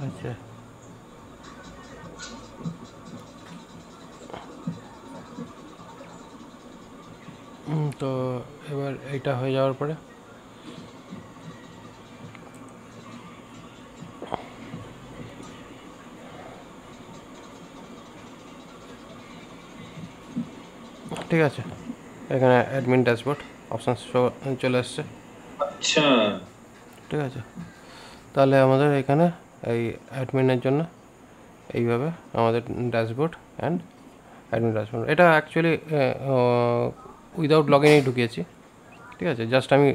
S1: আচ্ছা তো এবার এইটা হয়ে যাওয়ার পরে ঠিক আছে, এখানে অ্যাডমিন ড্যাশবোর্ড অপশান চলে আসছে।
S2: আচ্ছা
S1: ঠিক আছে, তাহলে আমাদের এখানে এই অ্যাডমিনের জন্য এইভাবে আমাদের ড্যাশবোর্ড অ্যান্ড অ্যাডমিন ড্যাশবোর্ড, এটা অ্যাকচুয়ালি উইদাউট লগ ইনেই ঢুকিয়েছি। ঠিক আছে, জাস্ট আমি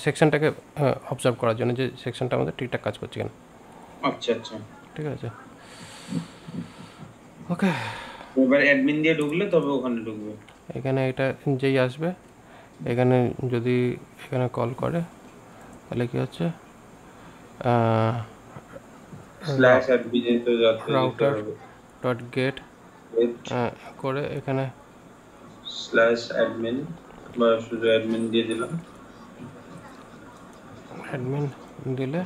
S1: সেকশনটাকে অবজার্ভ করার জন্য যে সেকশনটা আমাদের ঠিকঠাক কাজ করছে কিনা।
S2: আচ্ছা আচ্ছা
S1: ঠিক আছে, ওকে।
S2: এবার অ্যাডমিন দিয়ে ঢুকলে তবে ওখানে ঢুকবে।
S1: এখানে এটা যেই আসবে, এখানে যদি এখানে কল করে তাহলে কি হচ্ছে,
S2: স্ল্যাশ অ্যাডমিন এ তো যেতে
S1: রাউটার
S2: হবে।
S1: ডট গেট করে এখানে
S2: স্ল্যাশ অ্যাডমিন বা শুধু অ্যাডমিন দিয়ে দিলাম।
S1: অ্যাডমিন দিলে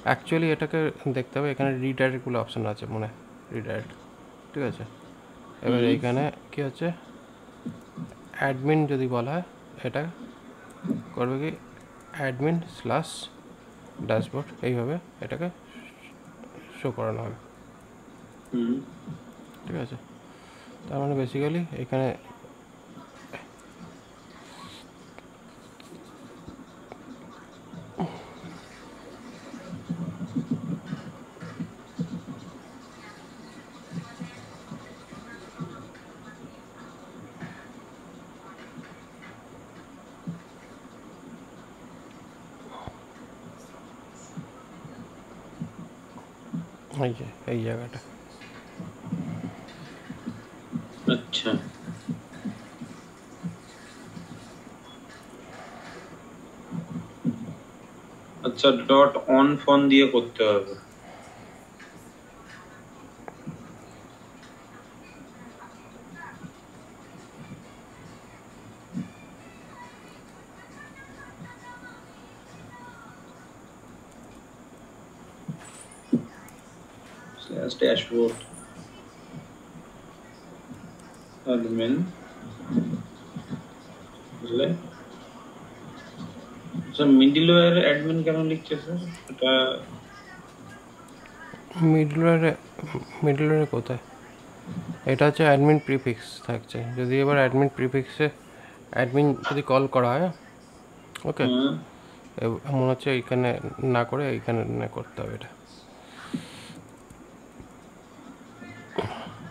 S1: অ্যাকচুয়ালি এটাকে দেখতে হবে, এখানে রিডাইরেক্টগুলো অপশান আছে মনে, রিডাইরেক্ট। ঠিক আছে, এবার এইখানে কি হচ্ছে, অ্যাডমিন যদি বলা হয় এটা করবে কি, অ্যাডমিন স্ল্যাশ ড্যাশবোর্ড, এইভাবে এটাকে শো করানো হবে। ঠিক আছে, তার মানে বেসিক্যালি এখানে এই যে এই জায়গাটা,
S2: আচ্ছা আচ্ছা ডট অন ফোন দিয়ে করতে হবে। স্ল্যাশ ড্যাশবোর্ড অ্যাডমিন, বুঝলে? আচ্ছা মিডলওয়্যার অ্যাডমিন কেন লিখছে স্যার এটা?
S1: মিডলওয়্যারে কোথায়, এটা হচ্ছে অ্যাডমিন প্রিফিক্স থাকছে। যদি এবার অ্যাডমিন প্রিফিক্সে অ্যাডমিন যদি কল করা হয়, ওকে, মনে হচ্ছে এইখানে না করে এইখানে না করতে হবে এটা,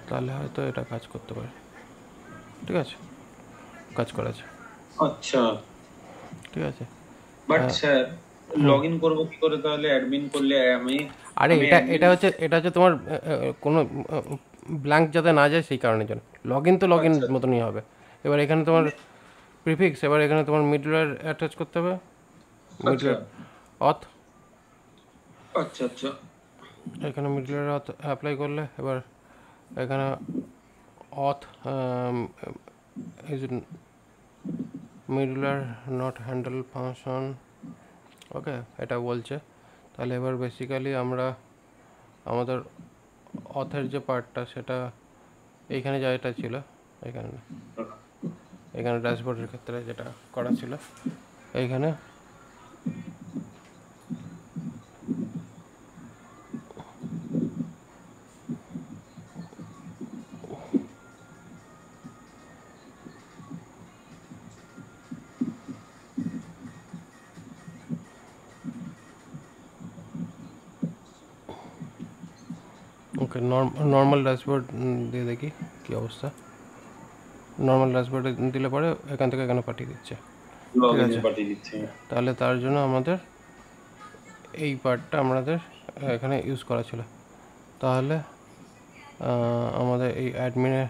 S1: তাহলে হয়তো এটা কাজ করতে পারে। ঠিক আছে, কাজ করেছে।
S2: আচ্ছা
S1: ঠিক আছে,
S2: বাট স্যার লগইন করব কি করে তাহলে? অ্যাডমিন করলে আমি
S1: আরে এটা হচ্ছে তোমার কোনো ব্ল্যাঙ্ক যাতে না যায় সেই কারণের জন্য। লগ ইন তো লগ ইন মতনই হবে। এবার এখানে তোমার প্রিফিক্স, এবার এখানে তোমার মিডলওয়্যার অ্যাটাচ করতে হবে, মিডলওয়্যার অথ।
S2: আচ্ছা আচ্ছা
S1: এখানে মিডলওয়্যার অথ অ্যাপ্লাই করলে এবার এখানে auth is middleware not handle function, okay, এটা বলছে। তাহলে এবার বেসিক্যালি আমরা আমাদের অথের যে পার্টটা সেটা এইখানে যা এটা ছিল, এখানে না, এখানে ড্যাশবোর্ডের ক্ষেত্রে যেটা করা ছিল এইখানে ওকে, নর্মাল ড্যাশবোর্ড দিয়ে দেখি কী অবস্থা। নর্মাল ড্যাশবোর্ডে দিলে পরে এখান থেকে এখানে পাঠিয়ে দিচ্ছে। ঠিক আছে,
S2: পাঠিয়ে দিচ্ছে।
S1: তাহলে তার জন্য আমাদের এই পার্টটা আমাদের এখানে ইউজ করা ছিল। তাহলে আমাদের এই অ্যাডমিনে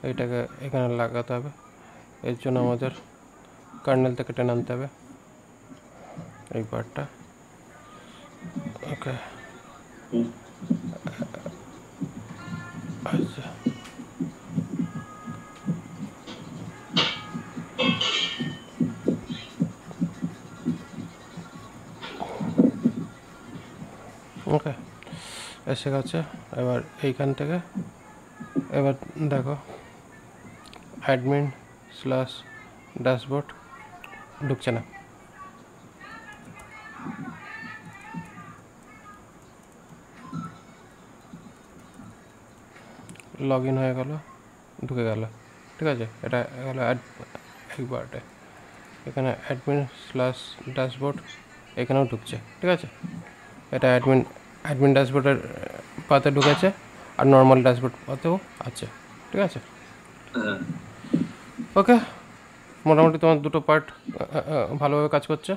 S1: এইটাকে এখানে লাগাতে হবে। এর জন্য আমাদের কার্নেল থেকে টেনে আনতে হবে এই পার্টটা। ওকে, আচ্ছা, ওকে এসে গেছে। এবার এইখান থেকে এবার দেখো অ্যাডমিন স্ল্যাশ ড্যাশবোর্ড ঢুকছে না। লগ ইন হয়ে গেল, ঢুকে গেল। ঠিক আছে, এটা গেল এই পার্টে। এখানে অ্যাডমিন স্ল্যাশ ড্যাশবোর্ড এখানেও ঢুকছে। ঠিক আছে, এটা অ্যাডমিন ড্যাশবোর্ডের পাতে ঢুকেছে, আর নর্মাল ড্যাশবোর্ড পাতেও আছে। ঠিক আছে, ওকে, মোটামুটি তোমার দুটো পার্ট ভালোভাবে কাজ করছে।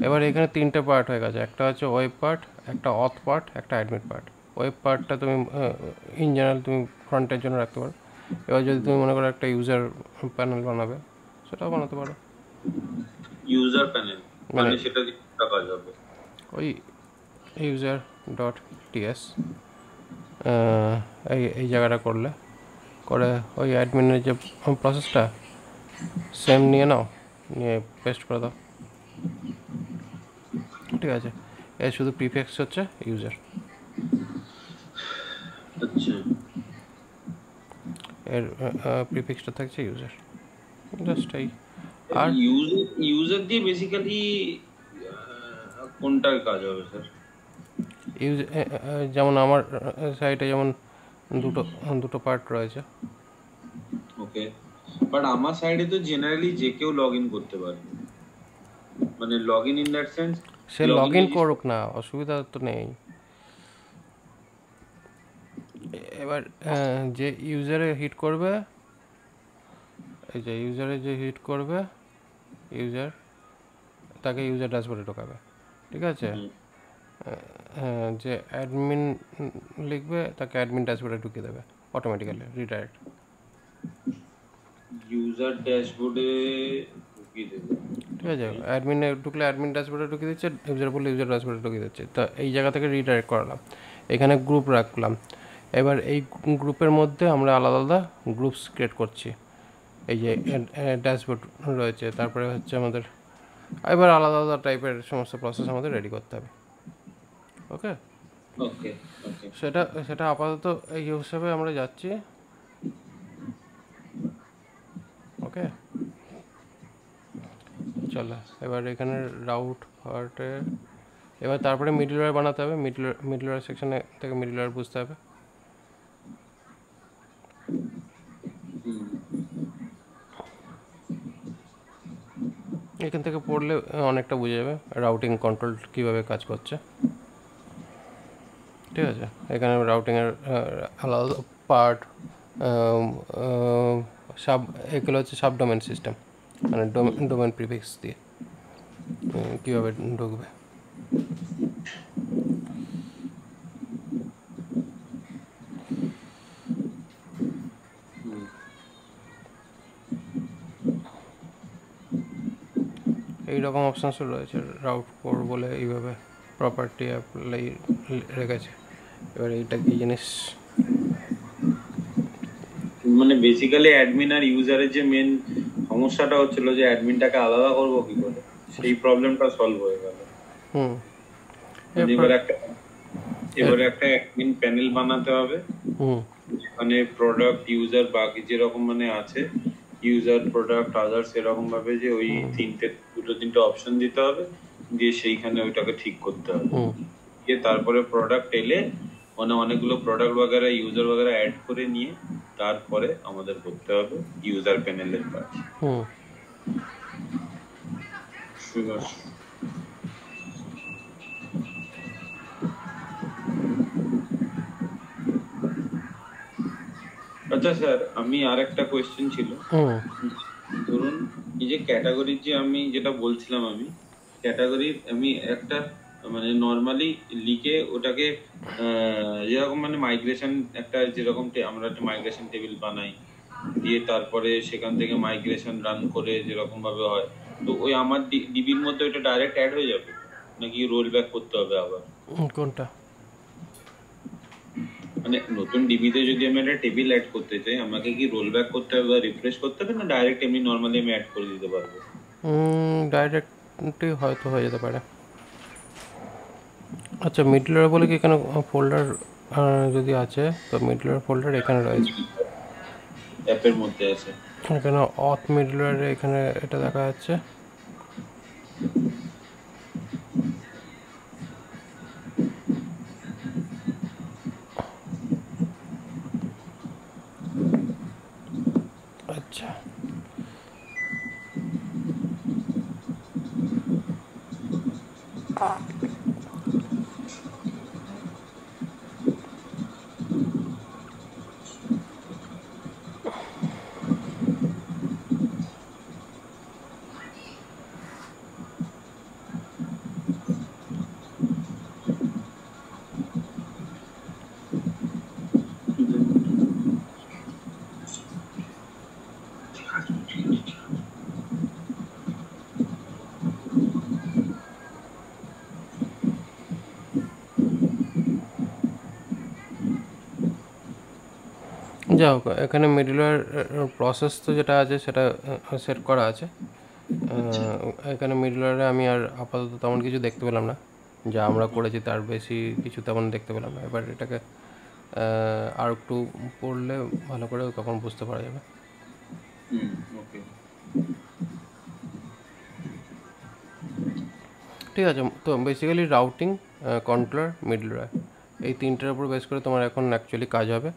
S1: এবার এখানে তিনটে পার্ট হয়ে গেছে, একটা হচ্ছে ওয়েব পার্ট, একটা অথ পার্ট, একটা অ্যাডমিট পার্ট। ওয়েব পার্টটা তুমি ইন জেনারেল তুমি ফ্রন্টের জন্য রাখতে পারো। এবার যদি তুমি মনে করো একটা ইউজার প্যানেল বানাবে, সেটাও বানাতে পারো।
S2: ইউজার প্যানেল মানে সেটা দিয়ে কাজ হবে।
S1: ওই ইউজার ডট টিএস এই জায়গাটা করে ওই অ্যাডমিনের যে প্রসেসটা সেম নিয়ে নাও, নিয়ে পেস্ট করে দাও। ঠিক আছে, এর শুধু প্রিফিক্স হচ্ছে ইউজার।
S2: আচ্ছা,
S1: এর প্রিফিক্সটা থাকছে ইউজার, জাস্ট এই।
S2: আর ইউজার দিয়ে বেসিক্যালি কোনটার কাজ হবে স্যার?
S1: যেমন আমার সাইটে যেমন দুটো পার্ট রয়েছে।
S2: ওকে, বাট আমার সাইডে তো জেনারেলি যে কেউ লগ ইন করতে পারে, মানে log in in that sense
S1: say log in করুক না, অসুবিধা তো নেই। এবার যে ইউজারে হিট করবে, এই যে ইউজারে যে হিট করবে ইউজার, তাকে ইউজার ড্যাশবোর্ডে ঢোকাবে। ঠিক আছে, যে অ্যাডমিন লিখবে তাকে অ্যাডমিন ড্যাশবোর্ডে ঢুকিয়ে দেবে অটোমেটিক্যালি, রিডাইরেক্ট।
S2: ইউজার ড্যাশবোর্ডে ঢুকিয়ে দেবে।
S1: ঠিক আছে, অ্যাডমিনে ঢুকলে অ্যাডমিন ড্যাশবোর্ডে ঢুকিয়ে দিচ্ছে, ইউজার বললে ইউজার ড্যাশবোর্ডে ঢুকিয়ে দিচ্ছে। তো এই জায়গা থেকে রিডাইরেক্ট করালাম, এখানে গ্রুপ রাখলাম। এবার এই গ্রুপের মধ্যে আমরা আলাদা আলাদা গ্রুপস ক্রিয়েট করছি। এই যে ড্যাশবোর্ড রয়েছে, তারপরে হচ্ছে আমাদের এবার আলাদা আলাদা টাইপের সমস্ত প্রসেস আমাদের রেডি করতে হবে। ওকে,
S2: ওকে, ওকে,
S1: সেটা আপাতত এই হিসাবে আমরা যাচ্ছি। ওকে, চলো এবার এখানে রাউট পার্টে এবার তারপরে মিডলওয়্যার বানাতে হবে। মিডলওয়্যার সেকশনে থেকে মিডলওয়্যার বুঝতে হবে। এখান থেকে পড়লে অনেকটা বুঝে যাবে রাউটিং কন্ট্রোল কীভাবে কাজ করছে। ঠিক আছে, এখানে রাউটিংয়ের আলাদা পার্ট, এগুলো হচ্ছে সাবডোমেন সিস্টেম, মানে ডোমেন প্রিফিক্স দিয়ে কীভাবে ঢুকবে। এইরকম অপশানস রয়েছে। রাউট কোড বলে এইভাবে প্রপার্টি অ্যাপ্লাই রেখেছে। এবার এইটা কি জিনিস,
S2: মানে বেসিক্যালি অ্যাডমিন আর ইউজারের যে মেন সমস্যাটা হচ্ছিল যে অ্যাডমিনটাকে আলাদা করবো কি করে, সেই প্রবলেমটা সলভ হয়ে গেল। এবারে একটা অ্যাডমিন প্যানেল বানাতে হবে, মানে প্রোডাক্ট ইউজার বাকি যেরকম মানে আছে ইউজার প্রোডাক্ট আদার্স এরকম ভাবে যে ওই দুটো তিনটে অপশন দিতে হবে, দিয়ে সেইখানে ওইটাকে ঠিক করতে হবে। দিয়ে তারপরে প্রোডাক্ট এলে মানে অনেকগুলো প্রোডাক্ট वगैरह ইউজার वगैरह অ্যাড করে নিয়ে তারপরে আমাদের করতে হবে ইউজার প্যানেলের কাজ। আচ্ছা স্যার, আমি আর একটা কোয়েশ্চেন ছিল। ধরুন এই যে ক্যাটাগরির যে আমি যেটা বলছিলাম, আমি ক্যাটাগরির আমি একটা মানে নর্মালি লিখে ওটাকে যেরকম মানে মাইগ্রেশন একটা যেরকম আমরা একটা মাইগ্রেশন টেবিল বানাই, দিয়ে তারপরে সেখান থেকে মাইগ্রেশন রান করে যেরকম ভাবে হয়, তো ওই আমার ডিবির মধ্যে ওটা ডাইরেক্ট অ্যাড হয়ে যাবে নাকি রোল ব্যাক করতে হবে আবার?
S1: কোনটা?
S2: মানে নতুন ডিবিতে যদি আমি একটা টেবিল অ্যাড করতে চাই, আমাকে কি রোল ব্যাক করতে হবে বা রিফ্রেশ করতে হবে, না ডাইরেক্ট এমনি নরমালি আমি অ্যাড করে দিতে পারবো?
S1: ডাইরেক্টই হয়তো হয়ে যেতে পারে। আচ্ছা, মিডলওয়্যার বলে কি এখানে ফোল্ডার যদি আছে, তো মিডলওয়্যার ফোল্ডার এখানে রয়েছে,
S2: অ্যাপের মধ্যে আছে।
S1: এখানে অথ মিডলওয়্যারে এখানে এটা দেখা যাচ্ছে। আচ্ছা, যা হোক, এখানে মিডলওয়্যার প্রসেস তো যেটা আছে সেটা সেট করা আছে। এখানে মিডলওয়্যারে আমি আর আপাতত তেমন কিছু দেখতে পেলাম না, যা আমরা করেছি তার বেশি কিছু তেমন দেখতে পেলাম না। এবার এটাকে আর একটু পড়লে ভালো করে তখন বুঝতে পারা যাবে।
S2: ওকে,
S1: ঠিক আছে। তো বেসিক্যালি রাউটিং, কন্ট্রোলার, মিডলওয়্যার, এই তিনটের উপর বেস করে তোমার এখন অ্যাকচুয়ালি কাজ হবে।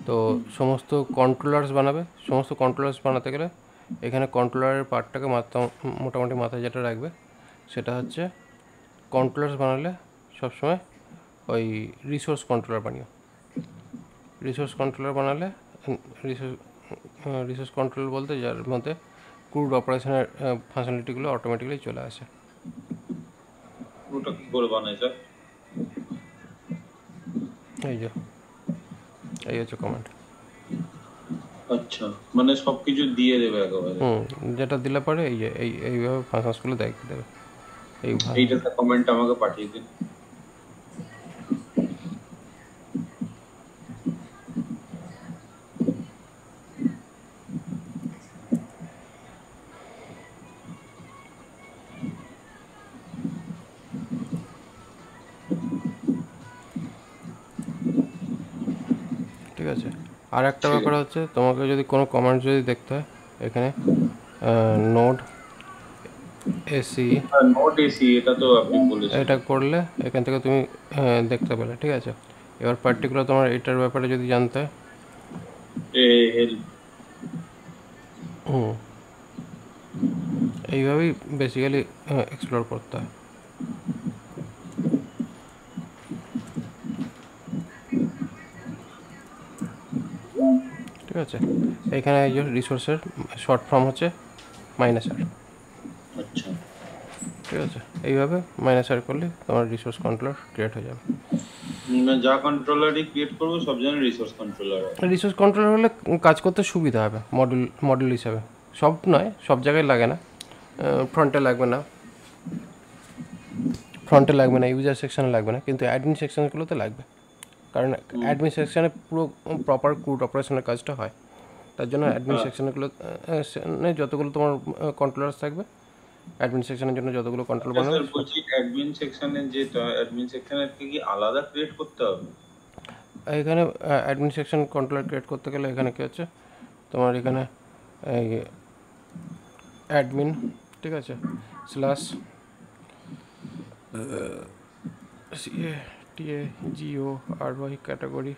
S1: তো সমস্ত কন্ট্রোলার্স বানাবে। সমস্ত কন্ট্রোলার্স বানাতে গেলে এখানে কন্ট্রোলারের পার্টটাকে মোটামুটি মাথায় যেটা রাখবে সেটা হচ্ছে, কন্ট্রোলার্স বানালে সবসময় ওই রিসোর্স কন্ট্রোলার বানিও। রিসোর্স কন্ট্রোলার বানালে রিসোর্স কন্ট্রোল বলতে যার মধ্যে ক্রুড অপারেশনের ফাংশনালিটিগুলো অটোমেটিক্যালি চলে আসে।
S2: ওটা কি করে বানায় স্যার?
S1: এই যে এই হচ্ছে কমেন্ট।
S2: আচ্ছা, মানে সবকিছু দিয়ে দেবে একেবারে?
S1: যেটা দিলে পরে এই যে এইভাবে ফাংশনসগুলো দেখে দেবে।
S2: এইটা কমেন্ট আমাকে পাঠিয়ে দিন।
S1: ঠিক আছে। আর একটা ব্যাপার হচ্ছে, তোমাকে যদি কোনো কমান্ড যদি দেখতে হয়, এখানে নোড এসি,
S2: এটা তো আপনি বলেছেন।
S1: এটা করলে এখান থেকে তুমি দেখতে পেলে। ঠিক আছে। এবার পার্টিকুলার তোমার এটার ব্যাপারে যদি জানতে হয়, এইভাবেই বেসিক্যালি এক্সপ্লোর করতে হয়। ঠিক আছে। এখানে এই যে রিসোর্সের শর্ট ফর্ম হচ্ছে -r।
S2: আচ্ছা,
S1: ঠিক আছে। এইভাবে -r করলে তোমার রিসোর্স কন্ট্রোলার ক্রিয়েট হয়ে যাবে।
S2: যা কন্ট্রোলারই ক্রিয়েট করবো সব জায়গায় রিসোর্স কন্ট্রোলার হবে।
S1: রিসোর্স কন্ট্রোলার হলে কাজ করতে সুবিধা হবে মডেল হিসাবে। সব নয়, সব জায়গায় লাগে না। ফ্রন্টে লাগবে না, ইউজার সেকশানে লাগবে না, কিন্তু অ্যাডমিন সেকশানগুলোতে লাগবে। কারণ অ্যাডমিন সেকশানে পুরো প্রপার ক্রুড অপারেশনের কাজটা হয়। তার জন্য অ্যাডমিন সেকশানগুলো যতগুলো তোমার কন্ট্রোলার্স থাকবে, অ্যাডমিন সেকশনের জন্য যতগুলো কন্ট্রোল বানাবে,
S2: বলছি অ্যাডমিন সেকশনে যেটা অ্যাডমিন সেকশনের কি আলাদা ক্রিয়েট করতে হবে?
S1: এখানে অ্যাডমিন সেকশন কন্ট্রোলার ক্রিয়েট করতে গেলে এখানে কী হচ্ছে, তোমার এখানে অ্যাডমিন, ঠিক আছে, স্ল্যাশ CATAGORY ক্যাটাগরি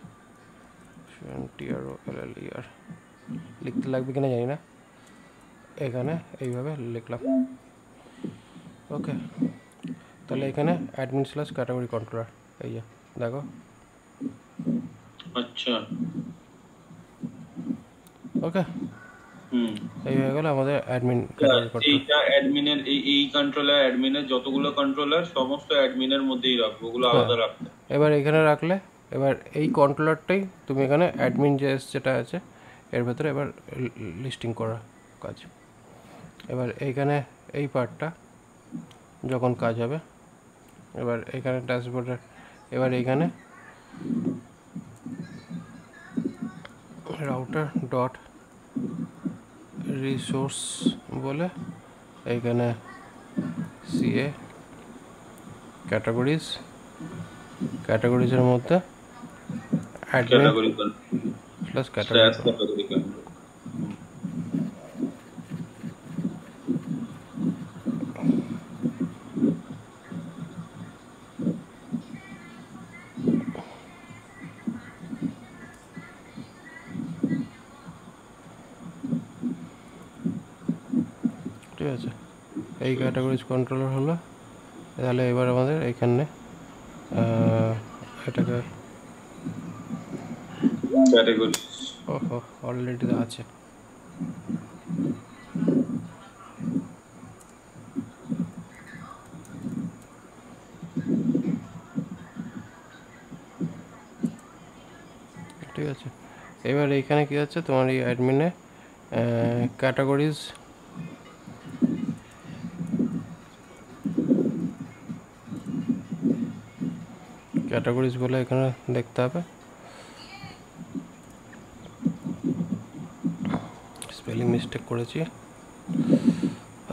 S1: TROLLER লিখতে লাগবে কিনা জানি না, এখানে এইভাবে লিখলাম। ওকে, তাহলে এখানে অ্যাডমিন স্ল্যাশ ক্যাটাগরি কন্ট্রোলার, এই যে দেখো।
S2: আচ্ছা,
S1: ওকে,
S2: হুম।
S1: এই হয়ে গেল আমাদের অ্যাডমিন ক্যাটাগরি কন্ট্রোল।
S2: এইটা অ্যাডমিনের এই কন্ট্রোলার, অ্যাডমিনের যতগুলো কন্ট্রোলার সমস্ত অ্যাডমিনের মধ্যেই রাখবো, ওগুলো
S1: হ্যাঁ,
S2: আলাদা রাখতে।
S1: এবার এখানে রাখলে এবার এই কন্ট্রোলারটাই তুমি এখানে অ্যাডমিন যেটা আছে এর ভেতরে এবার লিস্টিং করা কাজ। এবার এইখানে এই পার্টটা যখন কাজ হবে, এবার এখানে ড্যাশবোর্ডের, এবার এইখানে রাউটার ডট রিসোর্স বলে এইখানে সিএ ক্যাটাগরিজের মধ্যে admin
S2: category
S1: plus
S2: category
S1: category. ঠিক আছে, এই ক্যাটাগরিজ কন্ট্রোলার হলো। তাহলে এবার আমাদের এখানে এটাকে
S2: ক্যাটাগরি
S1: ওহো অলরেডি আছে। ঠিক আছে, এবার এইখানে কি হচ্ছে তোমার এই অ্যাডমিনে ক্যাটাগরিজ বলে এখানে দেখতে হবে। স্পেলিং মিস্টেক করেছি।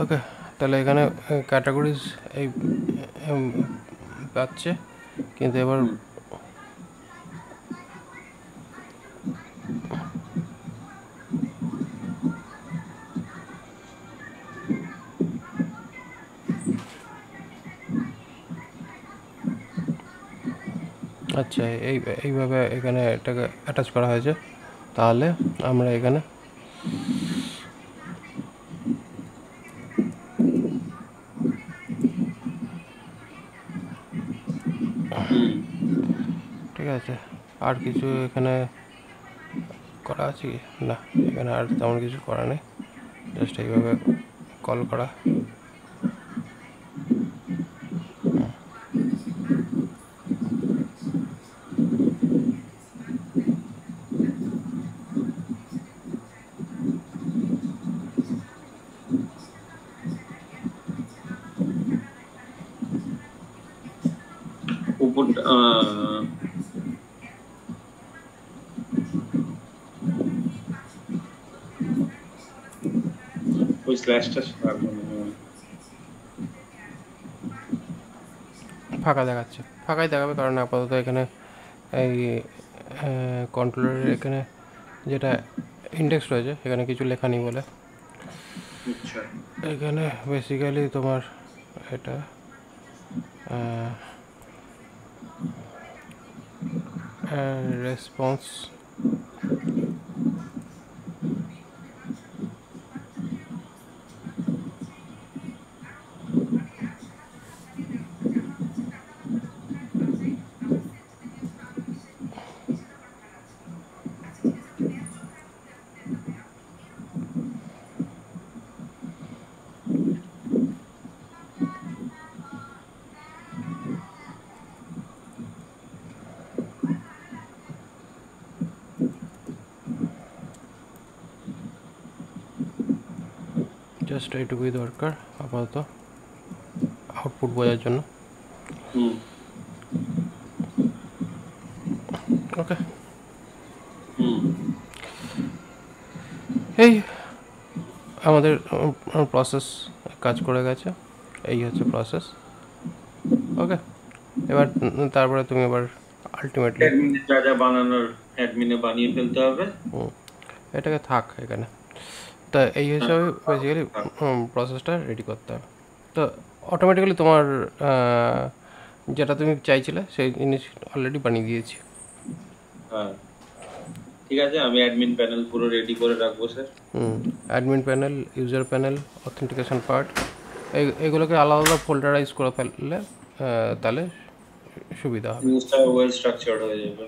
S1: ওকে, তাহলে এখানে ক্যাটাগরিজ এই পাচ্ছে, কিন্তু এবার আচ্ছা এইভাবে এখানে এটাকে অ্যাটাচ করা হয়েছে। তাহলে আমরা এখানে ঠিক আছে, আর কিছু এখানে করা আছে কি না? এখানে আর তেমন কিছু করা নেই, জাস্ট এইভাবে কল করা।
S2: উপরটা ওই স্ল্যাশটা
S1: ফাঁকা দেখাচ্ছে, ফাঁকাই দেখাবে, কারণ আপাতত এখানে এই কন্ট্রোলারের এখানে যেটা ইন্ডেক্স রয়েছে এখানে কিছু লেখা নেই বলে।
S2: আচ্ছা,
S1: এখানে বেসিক্যালি তোমার এটা রেসপন্স জাস্ট এইটুকুই দরকার আপাতত আউটপুট বোঝার জন্য। ওকে, এই আমাদের প্রসেস কাজ করে গেছে, এই হচ্ছে প্রসেস। ওকে, এবার তারপরে তুমি এবার আলটিমেটলি
S2: অ্যাডমিনে যা যা বানানোর অ্যাডমিনে বানিয়ে ফেলতে হবে।
S1: এটাকে থাক এখানে। তো এই হিসাবে বেসিক্যালি প্রসেসটা রেডি করতে হবে। তো অটোমেটিক্যালি তোমার যেটা তুমি চাইছিলে সেই জিনিস অলরেডি বানিয়ে দিয়েছি।
S2: হ্যাঁ, ঠিক আছে, আমি অ্যাডমিন প্যানেল পুরো রেডি করে রাখবো sir.
S1: Admin panel, user panel, authentication part, এগুলোকে আলাদা আলাদা ফোল্ডারাইজ করে ফেললে তাহলে সুবিধা হবে,
S2: জিনিসটা ওয়েল স্ট্রাকচারড হয়ে যাবে।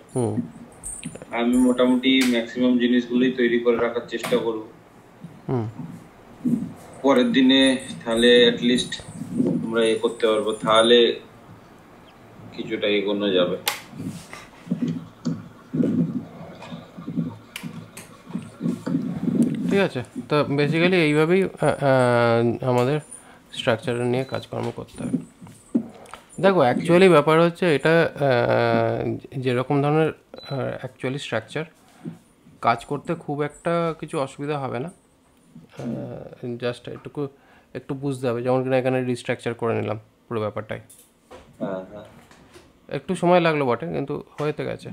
S2: আমি মোটামুটি ম্যাক্সিমাম জিনিসগুলোই তৈরি করে রাখার চেষ্টা করব। পরের দিনে তাহলে অ্যাটলিস্ট আমরা করতে পারবো, তাহলে কিছুটা এগোনো যাবে।
S1: ঠিক আছে, তো বেসিক্যালি এইভাবেই আমাদের স্ট্রাকচার নিয়ে কাজকর্ম করতে হবে। দেখো অ্যাকচুয়ালি ব্যাপার হচ্ছে এটা যেরকম ধরনের অ্যাকচুয়ালি স্ট্রাকচার কাজ করতে খুব একটা কিছু অসুবিধা হবে না, জাস্ট একটু বুঝতে হবে। যেমন কিনা এখানে রিস্ট্রাকচার করে নিলাম পুরো ব্যাপারটাই, একটু সময় লাগলো বটে কিন্তু হয়ে তো গেছে।